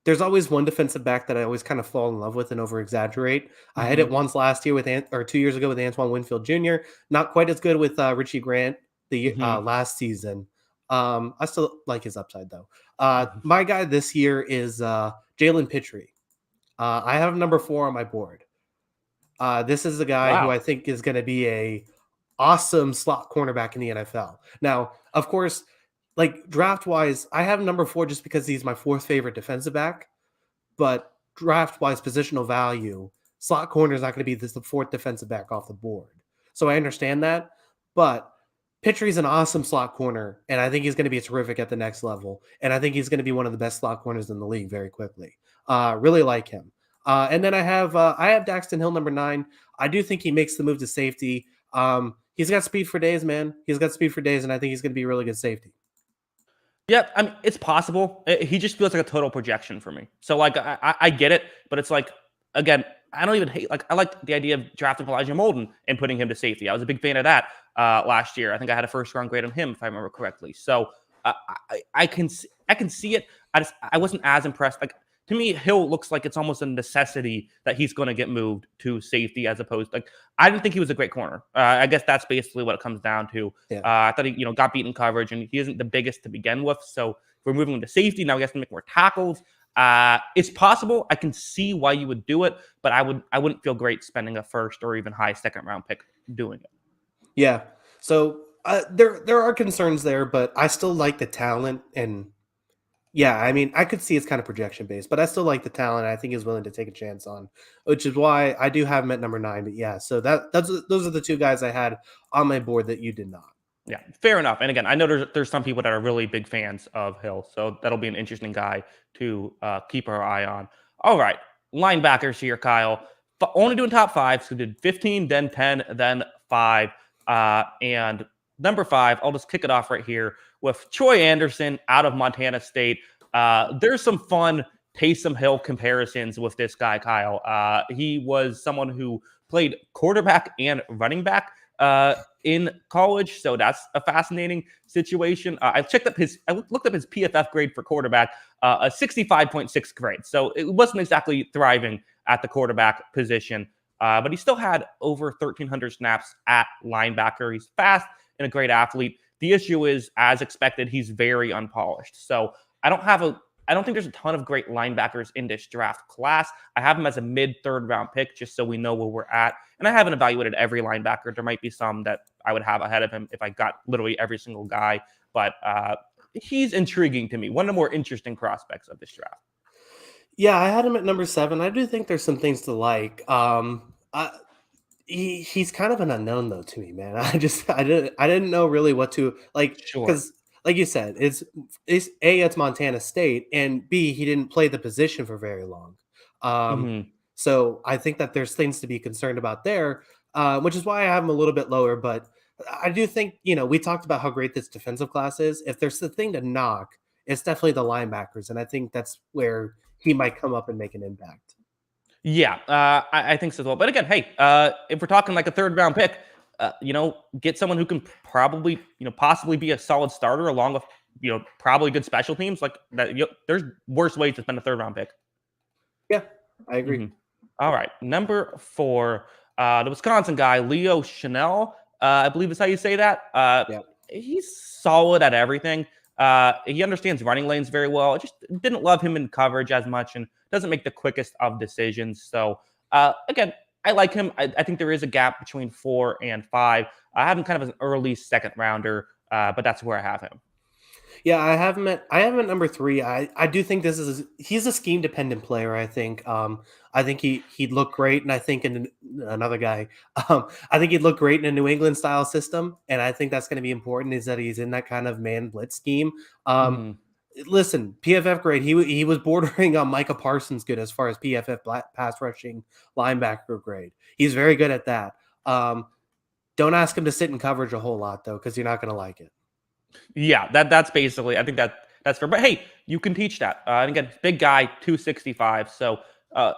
there's always one defensive back that I always kind of fall in love with and over exaggerate. I had Hmm. it once last year or 2 years ago with Antoine Winfield Jr. Not quite as good with Richie Grant the Hmm. last season. I still like his upside though. My guy this year is Jalen Pitre. I have number 4 on my board. This is a guy who Wow. I think is going to be a awesome slot cornerback in the NFL. Now, of course, like draft wise, I have number 4 just because he's my 4th favorite defensive back. But draft wise, positional value, slot corner is not going to be the 4th defensive back off the board. So I understand that, but Pitry's an awesome slot corner, and I think he's going to be terrific at the next level. And I think he's going to be one of the best slot corners in the league very quickly. Really like him. And then I have Daxton Hill number 9. I do think he makes the move to safety. He's got speed for days, man. He's got speed for days, and I think he's going to be a really good safety. Yeah, I mean, it's possible. He just feels like a total projection for me. So like I get it, but it's like, again, I don't even hate, like I like the idea of drafting Elijah Molden and putting him to safety. I was a big fan of that last year. I think I had a first round grade on him if I remember correctly. So I can see it. I wasn't as impressed. Like, to me, Hill looks like it's almost a necessity that he's going to get moved to safety, as opposed, like, I didn't think he was a great corner. I guess that's basically what it comes down to. Yeah. I thought he, got beaten coverage, and he isn't the biggest to begin with. So if we're moving him to safety now, he has to make more tackles. It's possible. I can see why you would do it, but I wouldn't feel great spending a first or even high second round pick doing it. Yeah. So there are concerns there, but I still like the talent. And yeah, I mean, I could see it's kind of projection based, but I still like the talent. I think he's willing to take a chance on, which is why I do have him at number 9. But yeah, so those are the 2 guys I had on my board that you did not. Yeah, fair enough. And again, I know there's some people that are really big fans of Hill, so that'll be an interesting guy to keep our eye on. All right, linebackers here, Kyle. Only doing top 5, so we did 15, then 10, then 5, and number 5. I'll just kick it off right here with Troy Anderson out of Montana State. There's some fun Taysom Hill comparisons with this guy, Kyle. He was someone who played quarterback and running back in college, so that's a fascinating situation. I looked up his PFF grade for quarterback, a 65.6 grade, so it wasn't exactly thriving at the quarterback position, but he still had over 1,300 snaps at linebacker. He's fast and a great athlete. The issue is, as expected, he's very unpolished. So I don't think there's a ton of great linebackers in this draft class. I have him as a mid-third round pick, just so we know where we're at. And I haven't evaluated every linebacker. There might be some that I would have ahead of him if I got literally every single guy. But he's intriguing to me. One of the more interesting prospects of this draft. Yeah, I had him at number 7. I do think there's some things to like. He's kind of an unknown though to me, man. I didn't know really what to like, Sure. because like you said, it's Montana State, and B, he didn't play the position for very long. Um, Hmm. so I think that there's things to be concerned about there, which is why I have him a little bit lower. But I do think, we talked about how great this defensive class is. If there's the thing to knock, it's definitely the linebackers, and I think that's where he might come up and make an impact. Yeah, I think so as well. But again, hey, if we're talking like a third round pick, get someone who can probably, possibly be a solid starter along with, probably good special teams like that. There's worse ways to spend a third round pick. Yeah, I agree. Mhm. All right, number 4, the Wisconsin guy, Leo Chanel. I believe is how you say that. Yeah. He's solid at everything. He understands running lanes very well. I just didn't love him in coverage as much, and doesn't make the quickest of decisions. So again, I like him. I think there is a gap between 4 and 5. I have him kind of as an early second rounder, but that's where I have him. Yeah, I have him at number 3. I do think he's a scheme dependent player, I think. I think he'd look great, and I think another guy, I think he'd look great in a New England style system, and I think that's going to be important is that he's in that kind of man blitz scheme. Um, Mhm. Listen, PFF grade. He was bordering on Micah Parsons good as far as PFF pass rushing linebacker grade. He's very good at that. Um, don't ask him to sit in coverage a whole lot though, because you're not going to like it. Yeah, that's basically. I think that's fair. But hey, you can teach that. And again, big guy, 265. So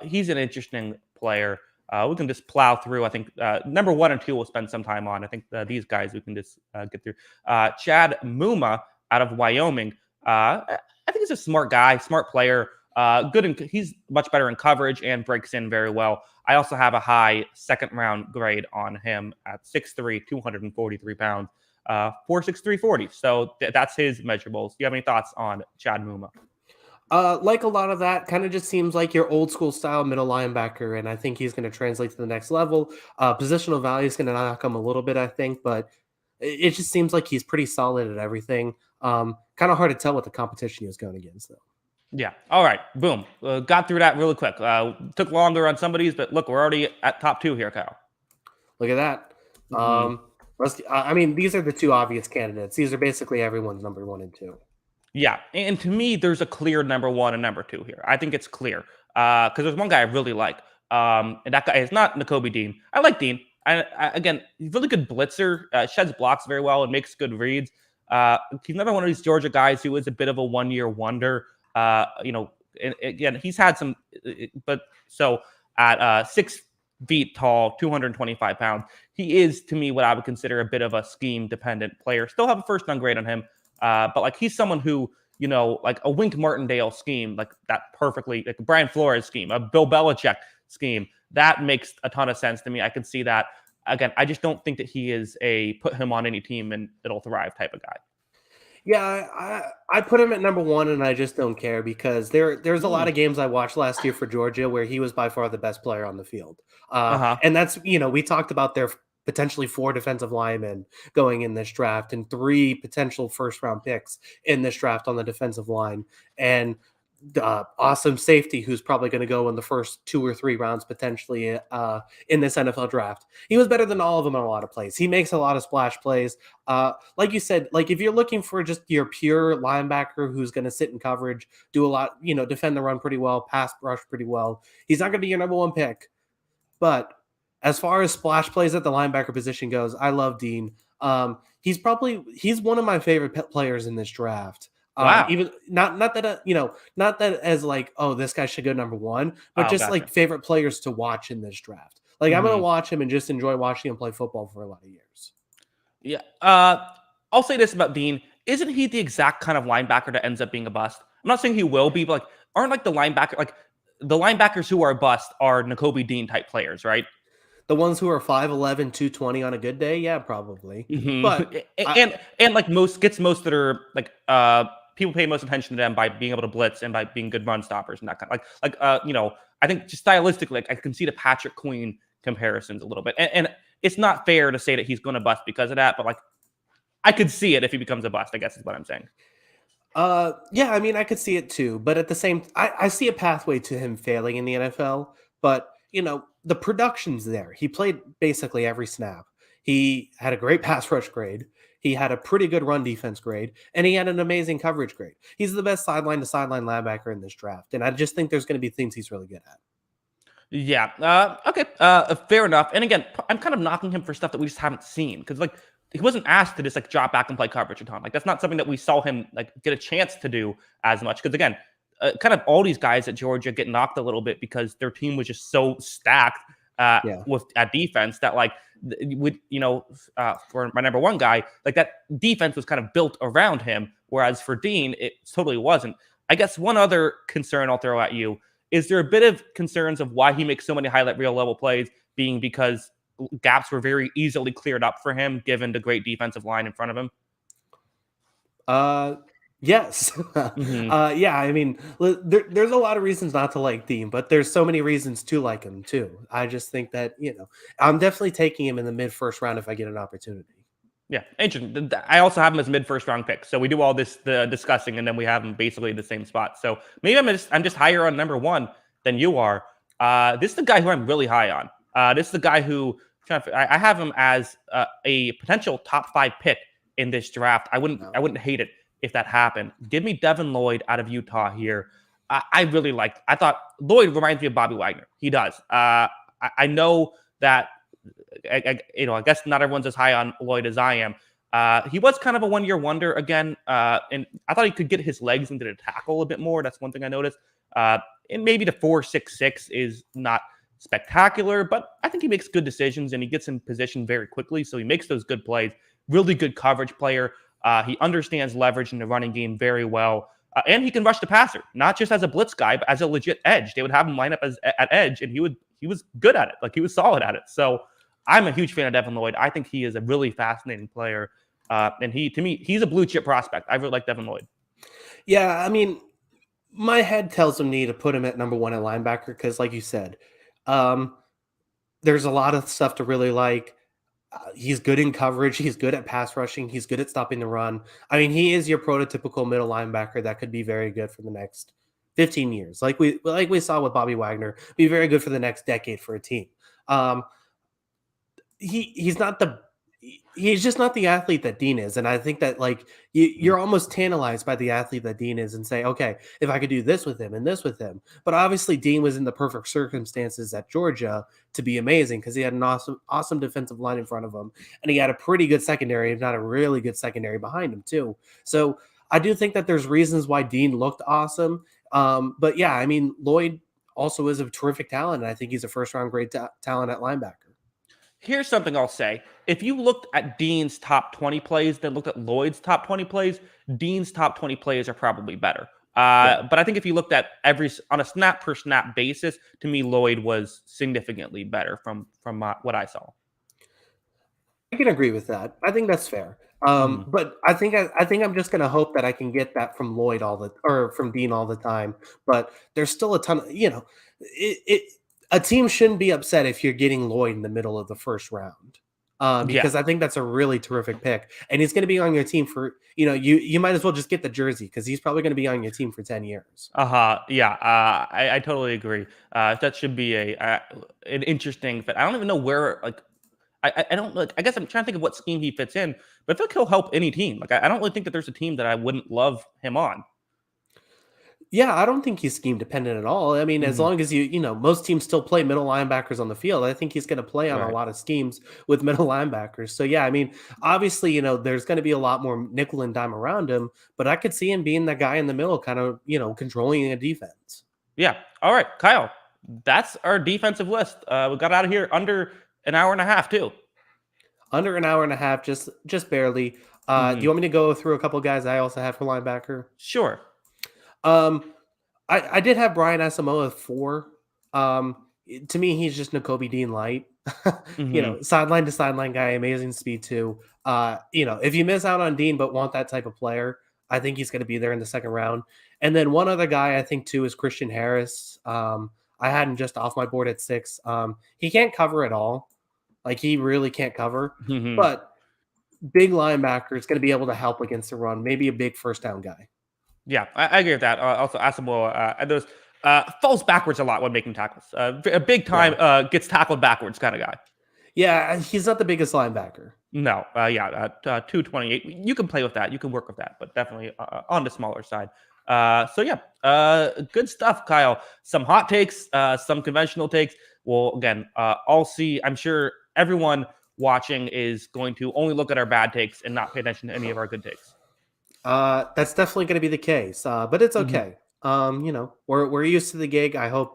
he's an interesting player. We can just plow through. I think number 1 and 2 we'll spend some time on. I think these guys we can just get through. Chad Muma out of Wyoming. I think he's a smart guy, smart player. He's much better in coverage and breaks in very well. I also have a high second round grade on him at 6'3", 243 pounds. 4.6340. So that's his measurables. Do you have any thoughts on Chad Muma? Like a lot of that, kind of just seems like your old school style middle linebacker, and I think he's going to translate to the next level. Positional value is going to knock him a little bit, I think, but it just seems like he's pretty solid at everything. Kind of hard to tell what the competition he was going against, though. Yeah. All right. Boom. Got through that really quick. Took longer on some of these, but look, we're already at top 2 here, Kyle. Look at that. Hmm. I mean, these are the two obvious candidates. These are basically everyone's number 1 and 2. Yeah. And to me, there's a clear number 1 and number 2 here. I think it's clear because there's one guy I really like. And that guy is not Nakobe Dean. I like Dean. Again, he's a really good blitzer, sheds blocks very well, and makes good reads. He's another one of these Georgia guys who is a bit of a 1-year wonder. And again, he's had some, but so at 6 feet tall, 225 pounds, he is to me what I would consider a bit of a scheme dependent player. Still have a first down grade on him, but like he's someone who, like a Wink Martindale scheme, like that perfectly, like a Brian Flores scheme, a Bill Belichick scheme, that makes a ton of sense to me. I can see that. Again, I just don't think that he is a put him on any team and it'll thrive type of guy. Yeah, I put him at number 1, and I just don't care because there's a lot Hmm. of games I watched last year for Georgia where he was by far the best player on the field. Uh-huh. And that's we talked about their potentially 4 defensive linemen going in this draft and 3 potential first round picks in this draft on the defensive line, and awesome safety who's probably going to go in the first 2 or 3 rounds potentially in this NFL draft. He was better than all of them in a lot of plays. He makes a lot of splash plays. Like you said, like if you're looking for just your pure linebacker who's going to sit in coverage, do a lot, defend the run pretty well, pass rush pretty well, he's not going to be your number 1 pick. But as far as splash plays at the linebacker position goes, I love Dean. He's one of my favorite players in this draft. Wow. Even not that not that as like, oh, this guy should go number 1, but Oh, just like gotcha. favorite players to watch in this draft. Like I'm gonna Hmm. watch him and just enjoy watching him play football for a lot of years. Yeah. I'll say this about Dean. Isn't he the exact kind of linebacker that ends up being a bust? I'm not saying he will be, but like, aren't like the linebackers who are a bust are Nakobe Dean type players, right? The ones who are 5'11", 220 on a good day, yeah, probably. Hmm. But I, And like most that are like people pay most attention to them by being able to blitz and by being good run stoppers and that kind of I think just stylistically, like I can see the Patrick Queen comparisons a little bit, and it's not fair to say that he's going to bust because of that, but like I could see it if he becomes a bust, I guess is what I'm saying. Yeah, I mean, I could see it too, but at the same, I see a pathway to him failing in the NFL. But the production's there. He played basically every snap. He had a great pass rush grade. He had a pretty good run defense grade, and he had an amazing coverage grade. He's the best sideline to sideline linebacker in this draft, and I just think there's going to be things he's really good at. Yeah. Okay. Fair enough. And again, I'm kind of knocking him for stuff that we just haven't seen because like he wasn't asked to just like drop back and play coverage a ton. Like that's not something that we saw him like get a chance to do as much. Because again, kind of all these guys at Georgia get knocked a little bit because their team was just so stacked Yeah. with at defense that like for my number 1 guy, like that defense was kind of built around him. Whereas for Dean, it totally wasn't. I guess one other concern I'll throw at you is there a bit of concerns of why he makes so many highlight reel level plays being because gaps were very easily cleared up for him given the great defensive line in front of him? Uh, yes. Hmm. Yeah. I mean, there's a lot of reasons not to like Dean, but there's so many reasons to like him too. I just think that I'm definitely taking him in the mid first round if I get an opportunity. Yeah, interesting. I also have him as mid-first round pick. So we do all this the discussing, and then we have him basically the same spot. So maybe I'm just higher on number one than you are. This is the guy who I'm really high on. This is the guy who I have him as a potential top 5 pick in this draft. I wouldn't hate it if that happened. Give me Devin Lloyd out of Utah here. I really liked. I thought Lloyd reminds me of Bobby Wagner. He does. I know that I guess not everyone's as high on Lloyd as I am. He was kind of a one-year wonder again, and I thought he could get his legs into the tackle a bit more. That's one thing I noticed. And maybe the 4.66 is not spectacular, but I think he makes good decisions and he gets in position very quickly. So he makes those good plays. Really good coverage player. He understands leverage in the running game very well. And he can rush the passer, not just as a blitz guy, but as a legit edge. They would have him line up at edge, and he was good at it. Like, he was solid at it. So I'm a huge fan of Devin Lloyd. I think he is a really fascinating player. And to me, he's a blue chip prospect. I really like Devin Lloyd. Yeah, I mean, my head tells me to put him at number one at linebacker because, like you said, there's a lot of stuff to really like. He's good in coverage. He's good at pass rushing. He's good at stopping the run. I mean, he is your prototypical middle linebacker that could be very good for the next 15 years. Like we saw with Bobby Wagner, be very good for the next decade for a team. He's just not the athlete that Dean is. And I think that, like, you're almost tantalized by the athlete that Dean is and say, okay, if I could do this with him and this with him. But obviously Dean was in the perfect circumstances at Georgia to be amazing because he had an awesome defensive line in front of him. And he had a pretty good secondary, if not a really good secondary behind him too. So I do think that there's reasons why Dean looked awesome. But yeah, I mean, Lloyd also is a terrific talent. And I think he's a first round great talent at linebacker. Here's something I'll say. If you looked at Dean's top 20 plays, then looked at Lloyd's top 20 plays, Dean's top 20 plays are probably better. But I think if you looked at on a snap per snap basis, to me, Lloyd was significantly better from what I saw. I can agree with that. I think that's fair. But I think I'm just gonna hope that I can get that from Lloyd or from Dean all the time. But there's still a ton of, a team shouldn't be upset if you're getting Lloyd in the middle of the first round. Because I think that's a really terrific pick. And he's going to be on your team for, you might as well just get the jersey because he's probably going to be on your team for 10 years. Yeah. I totally agree. That should be an interesting fit. I don't even know where, like, I don't like, I guess I'm trying to think of what scheme he fits in, but I feel like he'll help any team. Like, I don't really think that there's a team that I wouldn't love him on. Yeah, I don't think he's scheme dependent at all. I mean, as long as most teams still play middle linebackers on the field, I think he's going to play on a lot of schemes with middle linebackers. So yeah, I mean, obviously, there's going to be a lot more nickel and dime around him, but I could see him being that guy in the middle, kind of, controlling a defense. Yeah. All right, Kyle, that's our defensive list. We got out of here under an hour and a half too. Under an hour and a half, just barely. Do you want me to go through a couple guys I also had for linebacker? Sure. I did have Brian Asamoah at 4. To me, he's just Nakobe Dean light. Sideline to sideline guy, amazing speed too. If you miss out on Dean but want that type of player, I think he's going to be there in the second round. And then one other guy I think too is Christian Harris. I had him just off my board at 6. He can't cover at all. Like, he really can't cover, but big linebacker is going to be able to help against the run. Maybe a big first down guy. Yeah, I agree with that. Also, Asamoah falls backwards a lot when making tackles. A big time gets tackled backwards kind of guy. Yeah, he's not the biggest linebacker. No, 228. You can play with that. You can work with that, but definitely on the smaller side. Good stuff, Kyle. Some hot takes, some conventional takes. Well, again, I'll see. I'm sure everyone watching is going to only look at our bad takes and not pay attention to any of our good takes. That's definitely going to be the case, but it's okay. We're used to the gig. I hope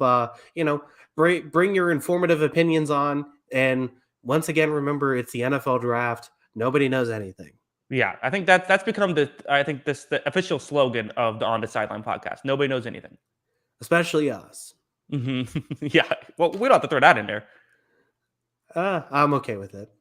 bring your informative opinions on. And once again, remember, it's the NFL draft. Nobody knows anything. Yeah, I think that's become the official slogan of the On the Sideline podcast. Nobody knows anything, especially us. Yeah, well, we don't have to throw that in there. I'm okay with it.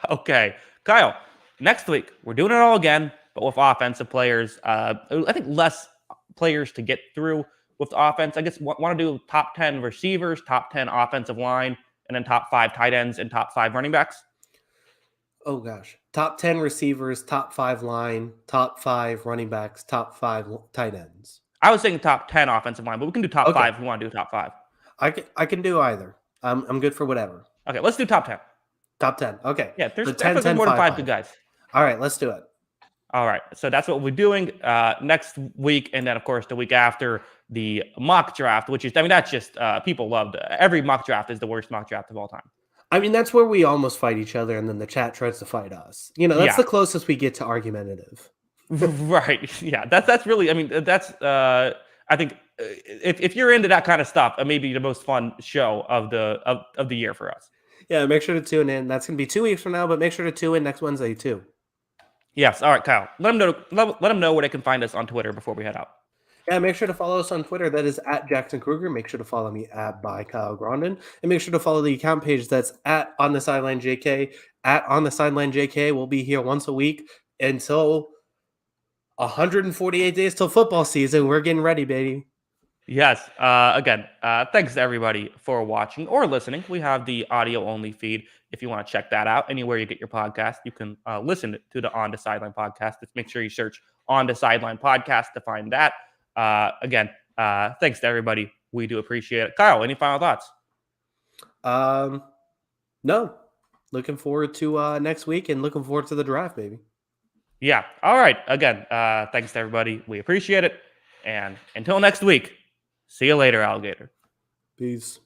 Okay, Kyle. Next week we're doing it all again, but with offensive players. I think less players to get through with offense. I guess want to do top 10 receivers, top 10 offensive line, and then top 5 tight ends and top 5 running backs. Oh gosh. top 10 receivers, top 5 line, top 5 running backs, top 5 tight ends. I was saying top 10 offensive line, but we can do top Okay. 5 if we want to do top 5. I can do either. I'm good for whatever. Okay, let's do top 10. Top 10. Okay. Yeah, there's So 10, definitely 10, more than 5, 5 good guys. All right, let's do it. All right, so that's what we're doing next week, and then of course the week after the mock draft, which is, I mean, that's just people loved every mock draft is the worst mock draft of all time. I mean, that's where we almost fight each other, and then the chat tries to fight us. You know, that's the closest we get to argumentative. Right. Yeah, that's really. I mean, that's. I think if you're into that kind of stuff, it may be the most fun show of the year for us. Yeah, make sure to tune in. That's going to be 2 weeks from now, but make sure to tune in next Wednesday too. Yes. All right, Kyle. Let them know where they can find us on Twitter before we head out. Yeah, make sure to follow us on Twitter. That is at Jackson Kruger. Make sure to follow me at by Kyle Grondin. And make sure to follow the account page that's at On the Sideline JK. At On the Sideline JK. We'll be here once a week until 148 days till football season. We're getting ready, baby. Yes. Again, thanks to everybody for watching or listening. We have the audio only feed. If you want to check that out, anywhere you get your podcast, you can listen to the On the Sideline podcast. Just make sure you search On the Sideline podcast to find that. Again, thanks to everybody. We do appreciate it. Kyle, any final thoughts? No. Looking forward to next week and looking forward to the draft, baby. Yeah. All right. Again, thanks to everybody. We appreciate it. And until next week, see you later, alligator. Peace.